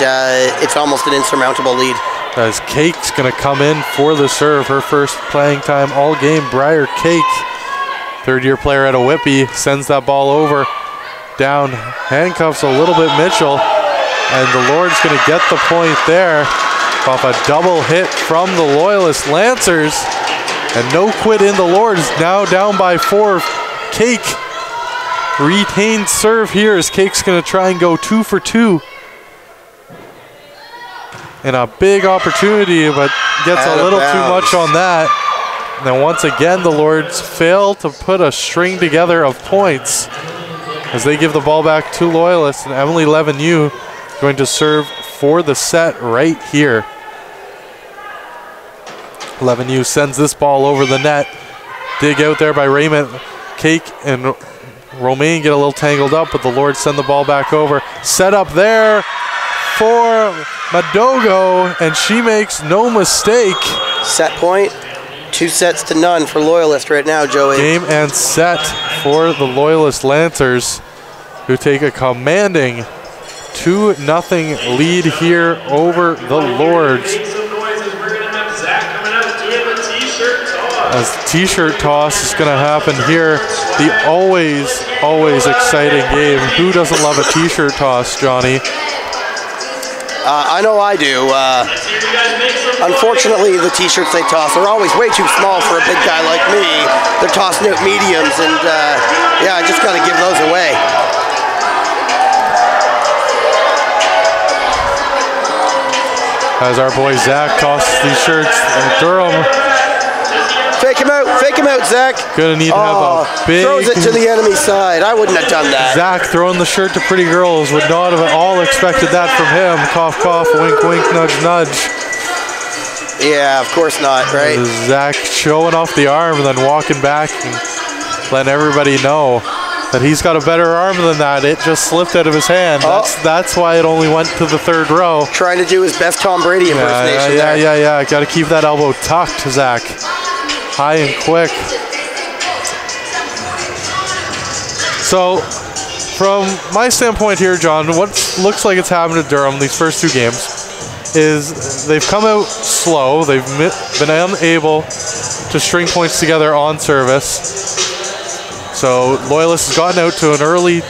it's almost an insurmountable lead. As Cake's going to come in for the serve, her first playing time all game. Briar Cake, third-year player at a Whippy, sends that ball over. Down, handcuffs a little bit Mitchell, and the Lord's going to get the point there off a double hit from the Loyalist Lancers, and no quit in the Lords, now down by 4. Cake retained serve here as Cake's going to try and go 2 for 2. And a big opportunity, but gets a little too much on that. And then once again, the Lords fail to put a string together of points as they give the ball back to Loyalists, and Emily Levenou going to serve for the set right here. Levenou sends this ball over the net. Dig out there by Raymond. Cake and Romaine get a little tangled up, but the Lords send the ball back over. Set up there for Madogo, and she makes no mistake. Set point, 2-0 for Loyalist right now, Joey. Game and set for the Loyalist Lancers, who take a commanding 2-0 lead here over the Lords. As the t-shirt toss is going to happen here, the always exciting game. Who doesn't love a t-shirt toss, Johnny? I know I do. Unfortunately, the t-shirts they toss are always way too small for a big guy like me. They're tossing out mediums, and yeah, I just got to give those away. As our boy Zach tosses these shirts, and Durham. Fake him out, Zach. Gonna need to have a big. Throws it to the enemy side. I wouldn't have done that. Zach throwing the shirt to pretty girls. Would not have all expected that from him. Cough, cough, wink, wink, nudge, nudge. Yeah, of course not, right? Zach showing off the arm and then walking back and letting everybody know that he's got a better arm than that. It just slipped out of his hand. That's why it only went to the third row. Trying to do his best Tom Brady impersonation there. Yeah. Got to keep that elbow tucked, Zach. High and quick. So, from my standpoint here, John, what looks like it's happened to Durham these first 2 games is they've come out slow. They've been unable to string points together on service. So, Loyalist has gotten out to an early.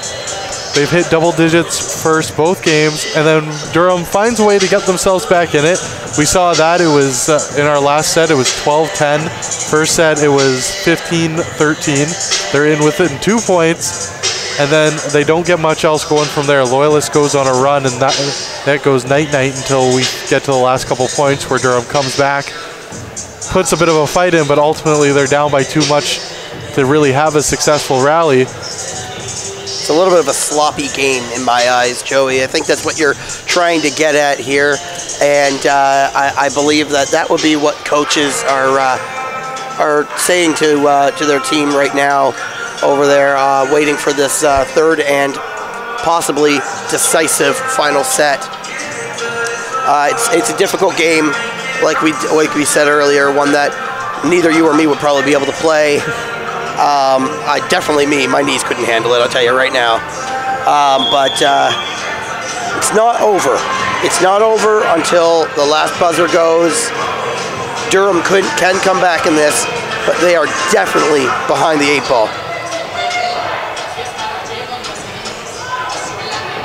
They've hit double digits first both games, and then Durham finds a way to get themselves back in it. We saw that it was in our last set, it was 12-10. First set, it was 15-13. They're in with it in 2 points, and then they don't get much else going from there. Loyalist goes on a run, and that goes night-night until we get to the last couple points where Durham comes back, puts a bit of a fight in, but ultimately they're down by too much to really have a successful rally. It's a little bit of a sloppy game in my eyes, Joey. I think that's what you're trying to get at here, and I believe that would be what coaches are saying to their team right now over there, waiting for this third and possibly decisive final set. It's a difficult game, like we said earlier, one that neither you or me would probably be able to play. Definitely me. My knees couldn't handle it, I'll tell you right now. But it's not over. It's not over until the last buzzer goes. Durham can come back in this, but they are definitely behind the 8 ball.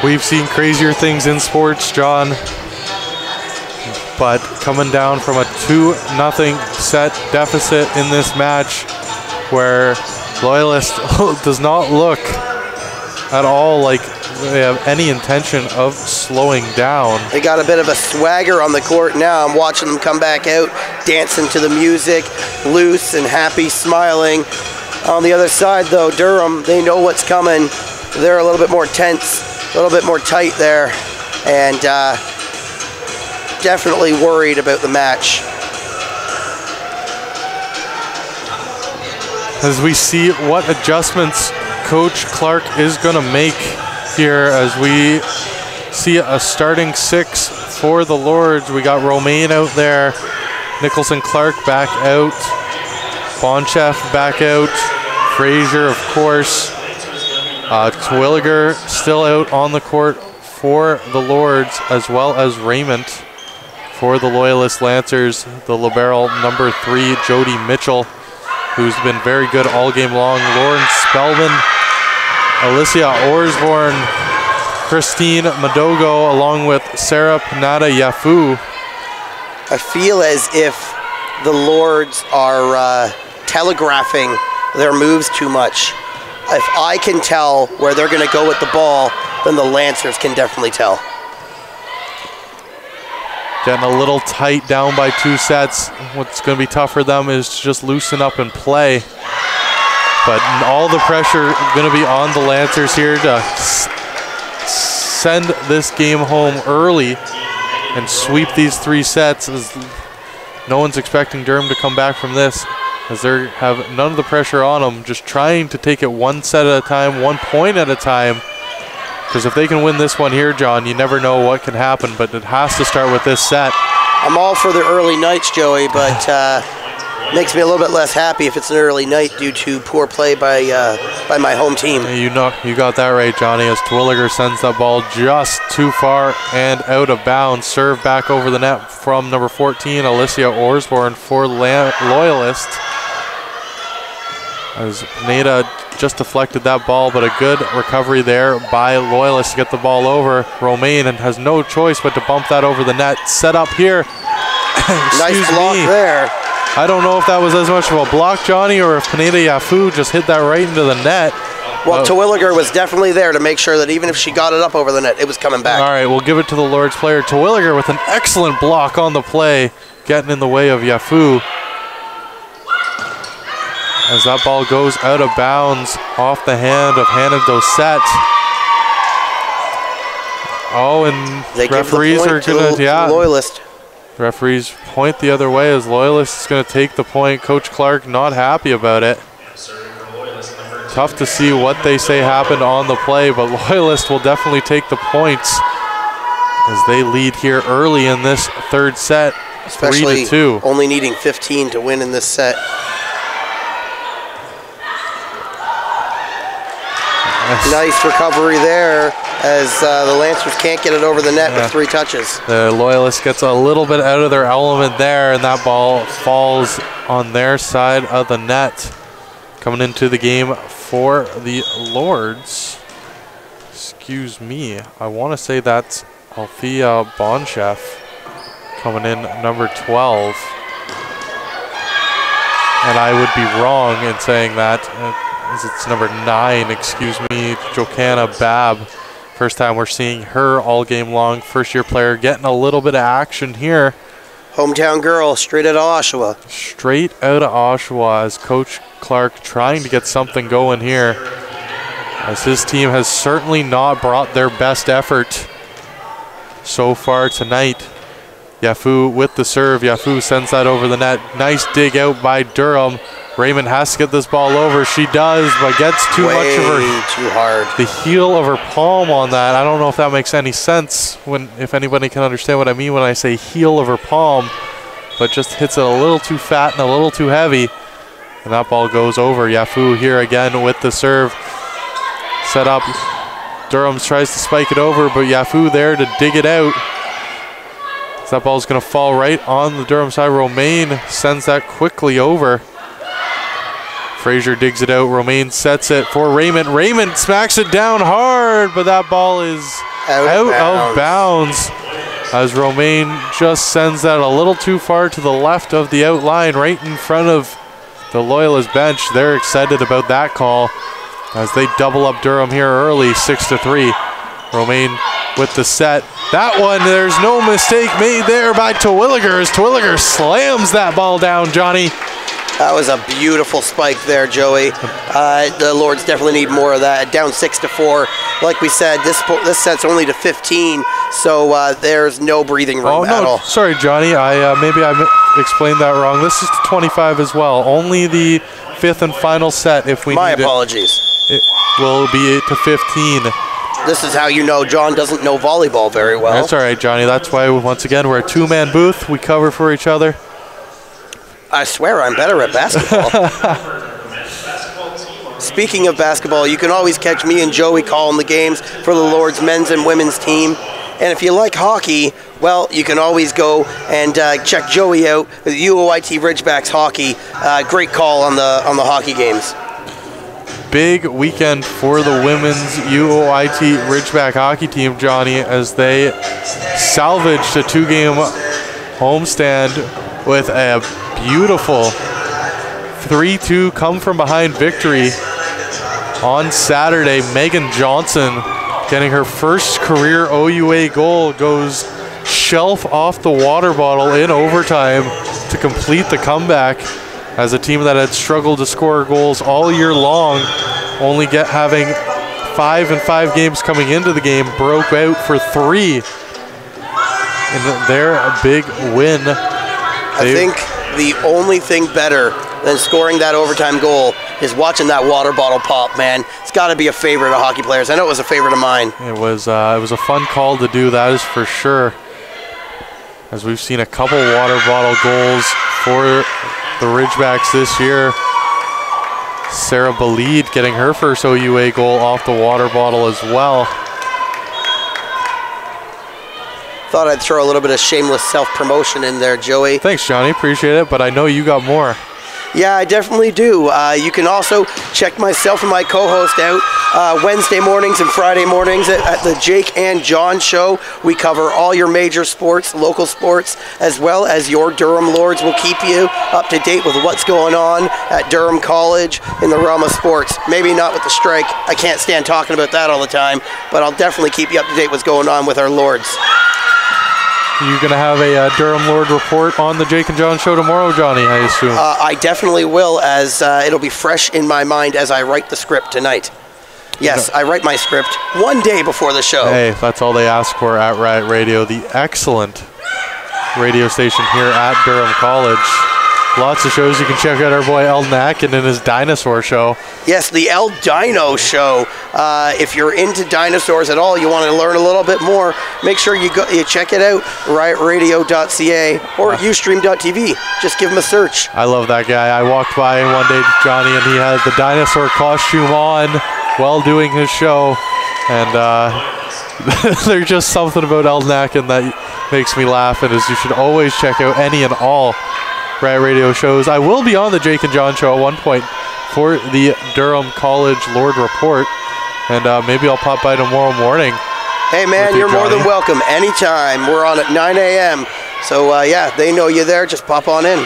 We've seen crazier things in sports, John. But coming down from a 2-0 set deficit in this match where Loyalist does not look at all like they have any intention of slowing down. They got a bit of a swagger on the court now. I'm watching them come back out, dancing to the music, loose and happy, smiling. On the other side, though, Durham, they know what's coming. They're a little bit more tense, a little bit more tight there, and definitely worried about the match. As we see what adjustments Coach Clark is going to make here, as we see a starting 6 for the Lords. We got Romaine out there, Nicholson Clark back out, Bonchef back out, Frazier, of course, Twilliger still out on the court for the Lords, as well as Raymond for the Loyalist Lancers, the libero number 3, Jody Mitchell, who's been very good all game long, Lauren Spellman, Alicia Orsborn, Christine Madogo, along with Sarah Pinata Yafu. I feel as if the Lords are telegraphing their moves too much. If I can tell where they're going to go with the ball, then the Lancers can definitely tell. Getting a little tight down by 2 sets. What's going to be tough for them is to just loosen up and play. But all the pressure going to be on the Lancers here to send this game home early and sweep these 3 sets, as no one's expecting Durham to come back from this, as they have none of the pressure on them, just trying to take it 1 set at a time, 1 point at a time. Because if they can win this one here, John, you never know what can happen, but it has to start with this set. I'm all for the early nights, Joey, but makes me a little bit less happy if it's an early night due to poor play by my home team. You got that right, Johnny, as Twilliger sends that ball just too far and out of bounds. Serve back over the net from number 14, Alicia Orsborn for Loyalist. As Pineda just deflected that ball, but a good recovery there by Loyalist to get the ball over. Romaine and has no choice but to bump that over the net. Set up here. Nice block there. I don't know if that was as much of a block, Johnny, or if Pineda Yafu just hit that right into the net. Well, Terwilliger was definitely there to make sure that even if she got it up over the net, it was coming back. All right, we'll give it to the Lord's player. Terwilliger with an excellent block on the play, getting in the way of Yafu. As that ball goes out of bounds off the hand of Hannah Dosette. Oh, and they referees are going to, Loyalist. Referees point the other way as Loyalist is going to take the point. Coach Clark not happy about it. Tough to see what they say happened on the play, but Loyalist will definitely take the points as they lead here early in this 3rd set, especially 3-2. Only needing 15 to win in this set. Nice recovery there, as the Lancers can't get it over the net with 3 touches. The Loyalist gets a little bit out of their element there, and that ball falls on their side of the net. Coming into the game for the Lords. Excuse me, I want to say that's Althea Bonchef coming in number 12. And I would be wrong in saying that. It's number 9, excuse me, Jocanna Babb. First time we're seeing her all game long. First-year player getting a little bit of action here. Hometown girl, straight out of Oshawa. Straight out of Oshawa, as Coach Clark trying to get something going here, as his team has certainly not brought their best effort so far tonight. Yafu with the serve. Yafu sends that over the net. Nice dig out by Durham. Raymond has to get this ball over. She does, but gets too much of her, too hard. the heel of her palm on that. I don't know if that makes any sense, if anybody can understand what I mean when I say heel of her palm, but just hits it a little too fat and a little too heavy. And that ball goes over. Yafu here again with the serve. Set up. Durham tries to spike it over, but Yafu there to dig it out. So that ball's going to fall right on the Durham side. Romaine sends that quickly over. Frazier digs it out. Romaine sets it for Raymond. Raymond smacks it down hard, but that ball is out of bounds. As Romaine just sends that a little too far to the left of the outline, right in front of the Loyalist bench. They're excited about that call as they double up Durham here early, 6-3. Romaine with the set. That one, there's no mistake made there by Terwilliger as Terwilliger slams that ball down, Johnny. That was a beautiful spike there, Joey. The Lords definitely need more of that. Down 6-4. Like we said, this set's only to 15, so there's no breathing room at all. Sorry, Johnny. Maybe I explained that wrong. This is to 25 as well. Only the 5th and final set if we need it. My apologies. It will be 8 to 15. This is how you know John doesn't know volleyball very well. That's all right, Johnny. That's why, once again, we're a two-man booth. We cover for each other. I swear I'm better at basketball. Speaking of basketball, you can always catch me and Joey calling the games for the Lords men's and women's team. And if you like hockey, well, you can always go and check Joey out with UOIT Ridgebacks Hockey. Great call on the hockey games. Big weekend for the women's UOIT Ridgeback hockey team, Johnny, as they salvaged a 2-game homestand with a beautiful 3-2 come from behind victory on Saturday. Megan Johnson getting her first career OUA goal, goes shelf off the water bottle in overtime to complete the comeback, as a team that had struggled to score goals all year long, only having 5 in 5 games coming into the game, broke out for 3 in their big win. I think the only thing better than scoring that overtime goal is watching that water bottle pop, man. It's got to be a favorite of hockey players. I know it was a favorite of mine. It was a fun call to do, that is for sure. As we've seen a couple water bottle goals for the Ridgebacks this year. Sarah Balid getting her first OUA goal off the water bottle as well. Thought I'd throw a little bit of shameless self-promotion in there, Joey. Thanks, Johnny. Appreciate it, but I know you got more. Yeah, I definitely do. You can also check myself and my co-host out Wednesday mornings and Friday mornings at the Jake and John Show. We cover all your major sports, local sports, as well as your Durham Lords. We'll keep you up to date with what's going on at Durham College in the realm of sports. Maybe not with the strike. I can't stand talking about that all the time, but I'll definitely keep you up to date with what's going on with our Lords. You're going to have a Durham Lord report on the Jake and John Show tomorrow, Johnny, I assume. I definitely will, as it'll be fresh in my mind as I write the script tonight. Yes, I write my script one day before the show. Hey, that's all they ask for at Riot Radio, the excellent radio station here at Durham College. Lots of shows. You can check out our boy Eldon Atkin and his dinosaur show. Yes, the El Dino Show. If you're into dinosaurs at all, you want to learn a little bit more, make sure you check it out, riotradio.ca or ustream.tv. Just give him a search. I love that guy. I walked by one day, Johnny, and he had the dinosaur costume on while doing his show. And there's just something about Eldon Atkin that makes me laugh, and you should always check out any and all Riot Radio shows. I will be on the Jake and John Show at one point for the Durham College Lord Report, and maybe I'll pop by tomorrow morning. Hey man, you're more than welcome anytime. We're on at 9 a.m. So yeah, they know you're there. Just pop on in.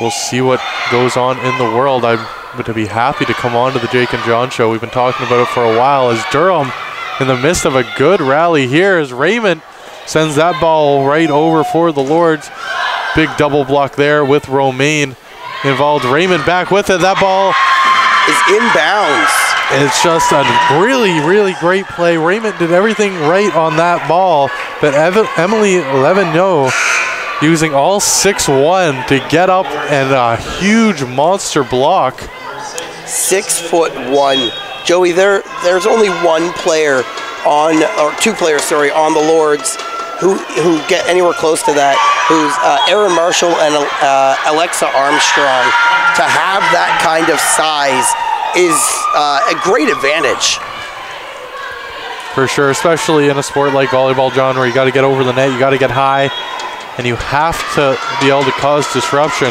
We'll see what goes on in the world. I'm going to be happy to come on to the Jake and John Show. We've been talking about it for a while, as Durham, in the midst of a good rally here, as Raymond sends that ball right over for the Lords. Big double block there with Romaine involved. Raymond back with it. That ball is inbounds. It's just a really, really great play. Raymond did everything right on that ball, but Emily Levineau using all 6'1" to get up and a huge monster block. 6'1". Joey, there's only one player or two players, sorry, on the Lords who get anywhere close to that, who's Erin Marshall and Alexa Armstrong. To have that kind of size is a great advantage. For sure, especially in a sport like volleyball, John, where you got to get over the net, you got to get high, and you have to be able to cause disruption,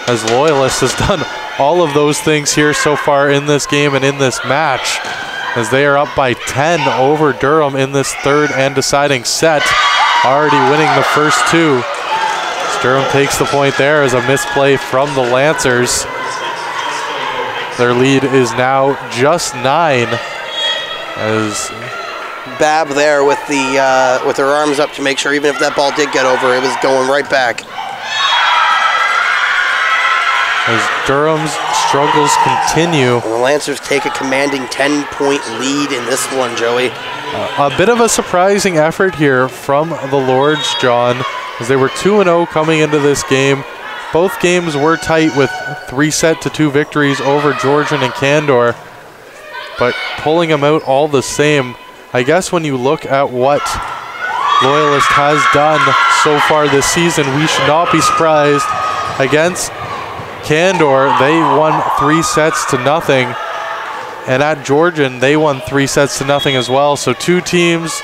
as Loyalist has done all of those things here so far in this game and in this match, as they are up by 10 over Durham in this third and deciding set, already winning the first two. Durham takes the point there as a misplay from the Lancers. Their lead is now just 9. As Bab there with her arms up to make sure even if that ball did get over, it was going right back. As Durham's struggles continue. And the Lancers take a commanding 10-point lead in this one, Joey. A bit of a surprising effort here from the Lords, John, as they were 2-0 coming into this game. Both games were tight with 3-2 victories over Georgian and Candor, but pulling them out all the same. I guess when you look at what Loyalist has done so far this season, we should not be surprised. Against Candor, they won 3-0, and at Georgian, they won 3-0 as well. So two teams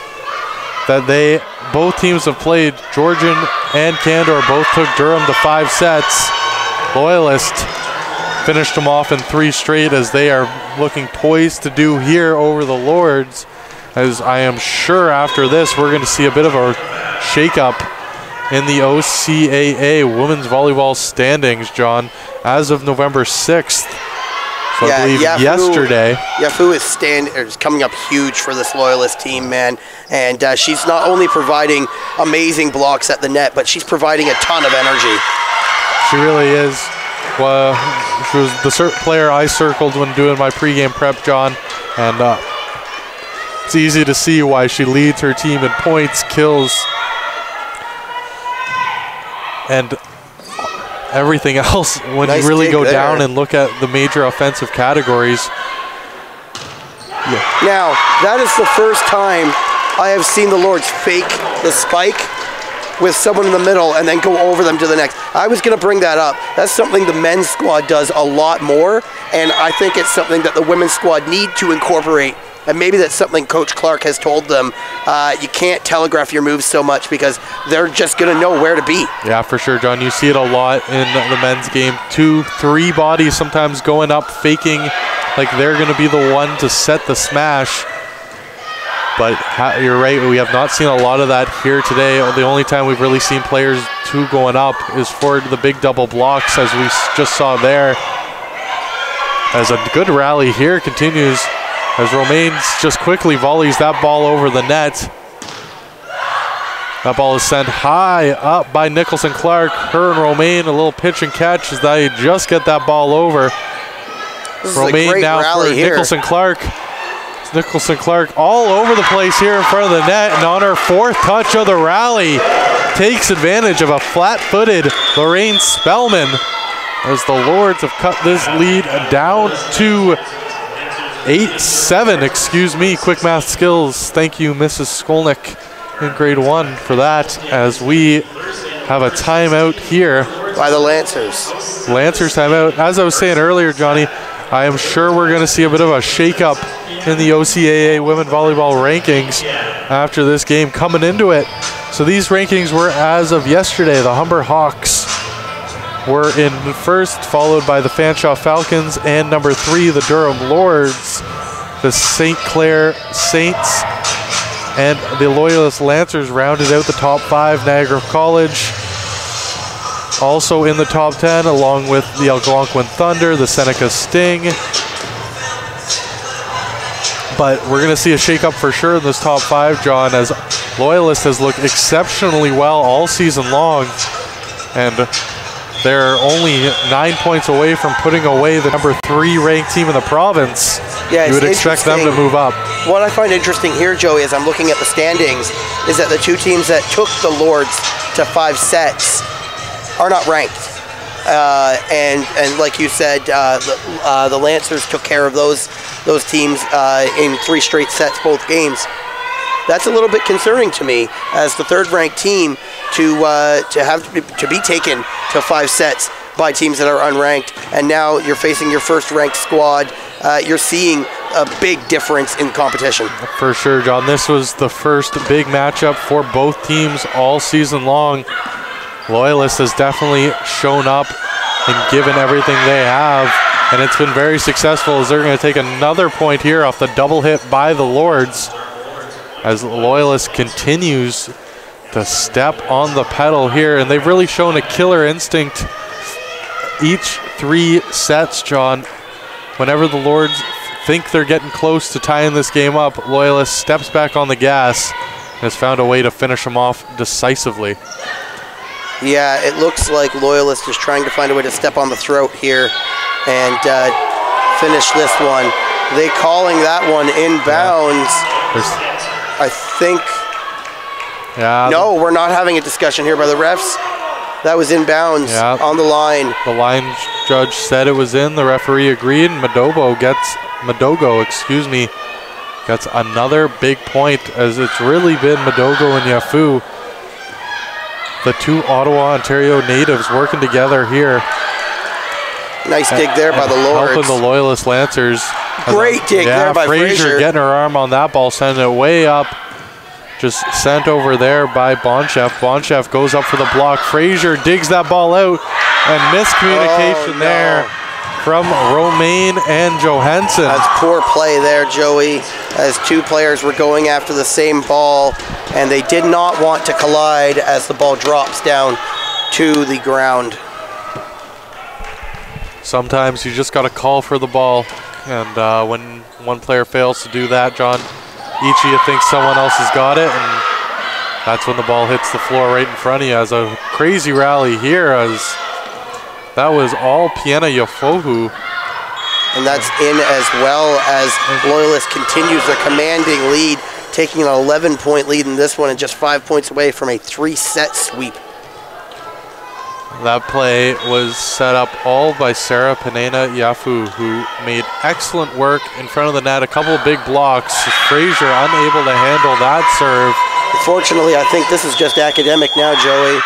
that both teams have played, Georgian and Candor, both took Durham to 5 sets. Loyalist finished them off in 3 straight, as they are looking poised to do here over the Lords. As I am sure after this, we're going to see a bit of a shakeup in the OCAA women's volleyball standings, John, as of November 6th. So I believe yesterday. Yafu is coming up huge for this Loyalist team, man. And she's not only providing amazing blocks at the net, but she's providing a ton of energy. She really is. Well, she was the player I circled when doing my pregame prep, John. And it's easy to see why she leads her team in points, kills, and everything else when you really go down and look at the major offensive categories. Yeah. Now, that is the first time I have seen the Lords fake the spike with someone in the middle and then go over them to the next. I was going to bring that up. That's something the men's squad does a lot more, and I think it's something that the women's squad need to incorporate. And maybe that's something Coach Clark has told them. You can't telegraph your moves so much because they're just going to know where to be. Yeah, for sure, John. You see it a lot in the men's game. 2, 3 bodies sometimes going up, faking like they're going to be the one to set the smash. But you're right, we have not seen a lot of that here today. The only time we've really seen players 2 going up is for the big double blocks, as we just saw there. As a good rally here continues, as Romaine just quickly volleys that ball over the net. That ball is sent high up by Nicholson Clark. Her and Romaine, a little pitch and catch as they just get that ball over. Romaine now for Nicholson Clark. Nicholson Clark all over the place here in front of the net, and on her 4th touch of the rally, takes advantage of a flat-footed Lorraine Spellman, as the Lords have cut this lead down to 8-7, excuse me, quick math skills. Thank you, Mrs. Skolnick in grade 1 for that, as we have a timeout here. By the Lancers. Lancers timeout. As I was saying earlier, Johnny, I am sure we're going to see a bit of a shakeup in the OCAA women volleyball rankings after this game coming into it. So these rankings were as of yesterday. The Humber Hawks were in 1st, followed by the Fanshawe Falcons, and number 3, the Durham Lords. The St. Clair Saints and the Loyalist Lancers rounded out the top 5. Niagara College also in the top 10, along with the Algonquin Thunder, the Seneca Sting. But we're going to see a shakeup for sure in this top 5, John, as Loyalist has looked exceptionally well all season long, and they're only 9 points away from putting away the number 3 ranked team in the province. Yeah, you would expect them to move up. What I find interesting here, Joey, as I'm looking at the standings, is that the 2 teams that took the Lords to 5 sets are not ranked. And like you said, the Lancers took care of those teams in 3 straight sets, both games. That's a little bit concerning to me as the 3rd ranked team to be taken to 5 sets by teams that are unranked, and now you're facing your 1st ranked squad. You're seeing a big difference in competition. For sure, John. This was the first big matchup for both teams all season long. Loyalist has definitely shown up and given everything they have. And it's been very successful as they're going to take another point here off the double hit by the Lords as Loyalist continues to step on the pedal here. And they've really shown a killer instinct each 3 sets, John. Whenever the Lords think they're getting close to tying this game up, Loyalist steps back on the gas and has found a way to finish them off decisively. Yeah, it looks like Loyalist is trying to find a way to step on the throat here and finish this one. They calling that one inbounds. Yeah. I think. Yeah. No, we're not having a discussion here by the refs. That was inbounds on the line. The line judge said it was in. The referee agreed. Madogo gets another big point as it's really been Madogo and Yafu, the 2 Ottawa, Ontario natives, working together here. Nice dig there by the Lords. Helping the Loyalist Lancers. Great dig there by Fraser. Getting her arm on that ball, sending it way up. Just sent over there by Bonchef. Bonchef goes up for the block. Fraser digs that ball out, and miscommunication there from Romaine and Johansson. That's poor play there, Joey, as 2 players were going after the same ball, and they did not want to collide as the ball drops down to the ground. Sometimes you just got to call for the ball, and when one player fails to do that, John, each of you thinks someone else has got it, and that's when the ball hits the floor right in front of you. As a crazy rally here, as that was all Piena Yafohu. And that's in as well as Loyalist continues their commanding lead, taking an 11-point lead in this one and just 5 points away from a 3-set sweep. That play was set up all by Sarah Pinena Yafu, who made excellent work in front of the net. A couple of big blocks. Fraser unable to handle that serve. Unfortunately, I think this is just academic now, Joey.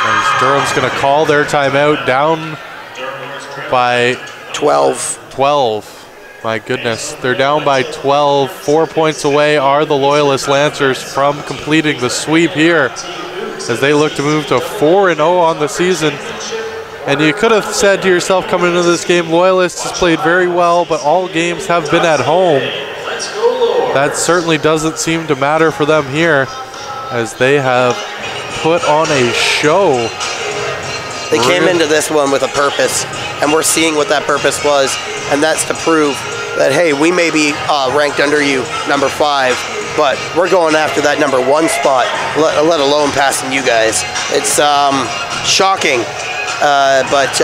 As Durham's going to call their timeout, down by 12. My goodness, they're down by 12. 4 points away are the Loyalist Lancers from completing the sweep here, as they look to move to 4-0 on the season. And you could have said to yourself coming into this game, Loyalist has played very well, but all games have been at home. That certainly doesn't seem to matter for them here, as they have put on a show. They came into this one with a purpose, and we're seeing what that purpose was, and that's to prove that, hey, we may be ranked under you, number 5, but we're going after that number 1 spot, let alone passing you guys. It's shocking, but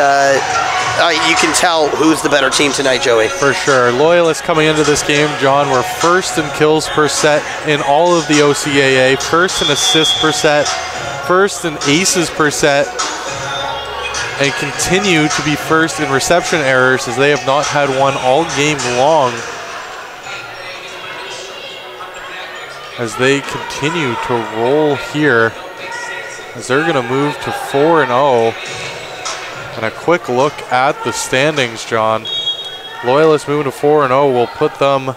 you can tell who's the better team tonight, Joey. For sure. Loyalists coming into this game, John, were first in kills per set in all of the OCAA, first in assists per set, first in aces per set, and continue to be first in reception errors, as they have not had one all game long, as they continue to roll here, as they're going to move to 4-0. And a quick look at the standings, John. Loyalists moving to 4-0 will put them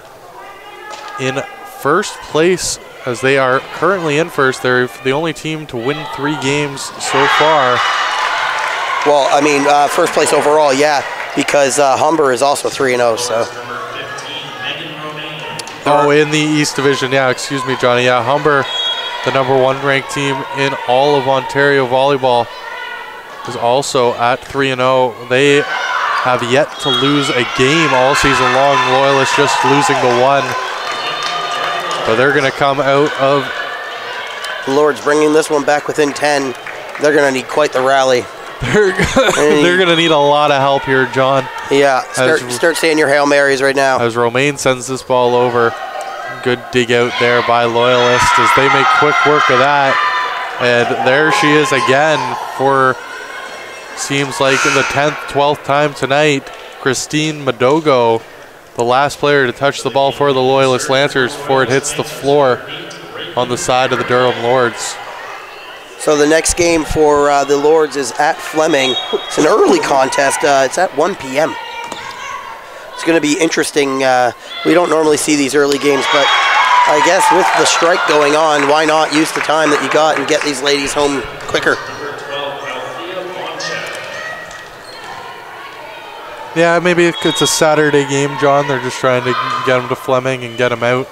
in first place, as they are currently in first. They're the only team to win 3 games so far. Well, I mean, first place overall, yeah, because Humber is also 3-0, so. Oh, in the East Division, yeah, excuse me, Johnny. Yeah, Humber, the number 1 ranked team in all of Ontario volleyball, is also at 3-0. They have yet to lose a game all season long. Loyalists just losing the 1. But they're going to come out of... Lords bringing this one back within 10. They're going to need quite the rally. They're going to need a lot of help here, John. Yeah, start saying your Hail Marys right now. As Romaine sends this ball over. Good dig out there by Loyalist as they make quick work of that. And there she is again for, seems like in the 10th, 12th time tonight, Christine Madogo, the last player to touch the ball for the Loyalist Lancers before it hits the floor on the side of the Durham Lords. So the next game for the Lords is at Fleming. It's an early contest. It's at 1 p.m. It's going to be interesting. We don't normally see these early games, but I guess with the strike going on, why not use the time that you got and get these ladies home quicker? Yeah, maybe it's a Saturday game, John. They're just trying to get him to Fleming and get him out.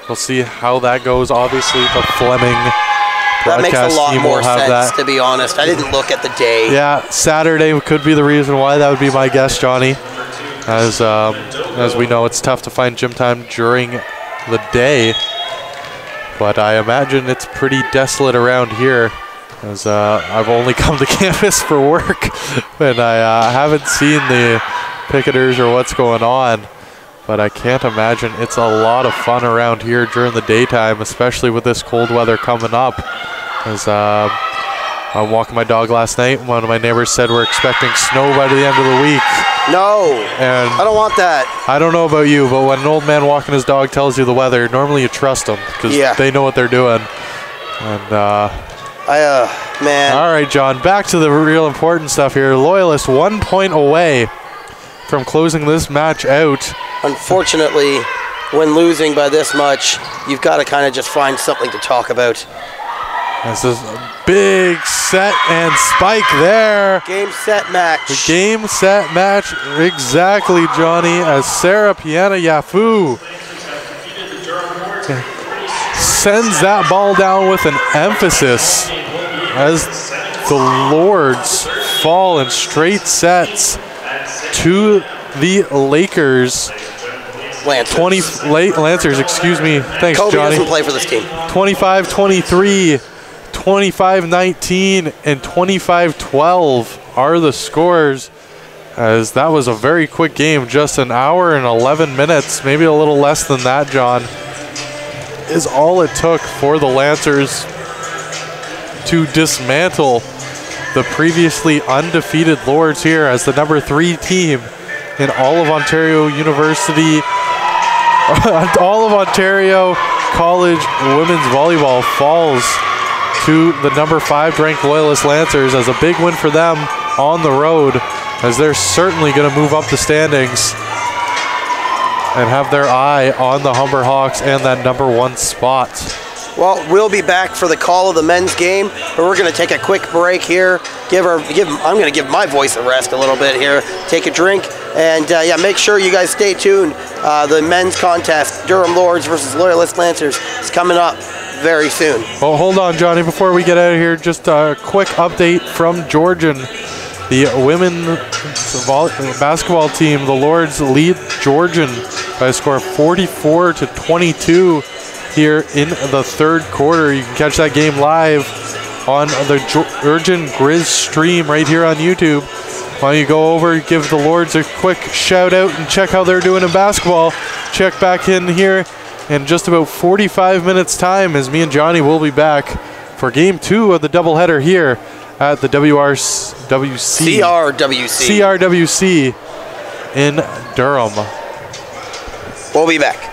We'll see how that goes. Obviously, the Fleming that makes a lot team more will have sense, that. to be honest. I didn't look at the day. Yeah, Saturday could be the reason why. That would be my guess, Johnny. As we know, it's tough to find gym time during the day, but I imagine it's pretty desolate around here, as I've only come to campus for work, and I haven't seen the picketers or what's going on. But I can't imagine it's a lot of fun around here during the daytime, especially with this cold weather coming up. As I'm walking my dog last night, one of my neighbors said we're expecting snow by the end of the week. No, and I don't want that. I don't know about you, but when an old man walking his dog tells you the weather, normally you trust them because they know what they're doing. And man. All right, John, back to the real important stuff here. Loyalist 1 point away from closing this match out. Unfortunately, when losing by this much, you've got to kind of just find something to talk about. This is a big set and spike there. Game, set, match. The game, set, match. Exactly, Johnny, as Sarah Piana Yafu sends that ball down with an emphasis as the Lords fall in straight sets to the Lakers. Lancers, excuse me. Thanks, Kobe Johnny. doesn't play for this team. 25-23, 25-19, and 25-12 are the scores, as that was a very quick game. Just an hour and 11 minutes, maybe a little less than that, John, is all it took for the Lancers to dismantle the previously undefeated Lords here as the number 3 team in all of Ontario University, all of Ontario college women's volleyball falls to the number 5 ranked Loyalist Lancers as a big win for them on the road, as they're certainly going to move up the standings and have their eye on the Humber Hawks and that number 1 spot. Well, we'll be back for the call of the men's game, but we're going to take a quick break here. I'm going to give my voice a rest a little bit here. Take a drink, and make sure you guys stay tuned. The men's contest, Durham Lords versus Loyalist Lancers, is coming up very soon. Well, hold on, Johnny. Before we get out of here, just a quick update from Georgian. The women's basketball team, the Lords, lead Georgian by a score of 44-22 here in the third quarter. You can catch that game live on the Georgian Grizz stream right here on YouTube. Why don't you go over, give the Lords a quick shout out and check how they're doing in basketball. Check back in here in just about 45 minutes time, as me and Johnny will be back for game 2 of the doubleheader here at the CRWC in Durham. We'll be back.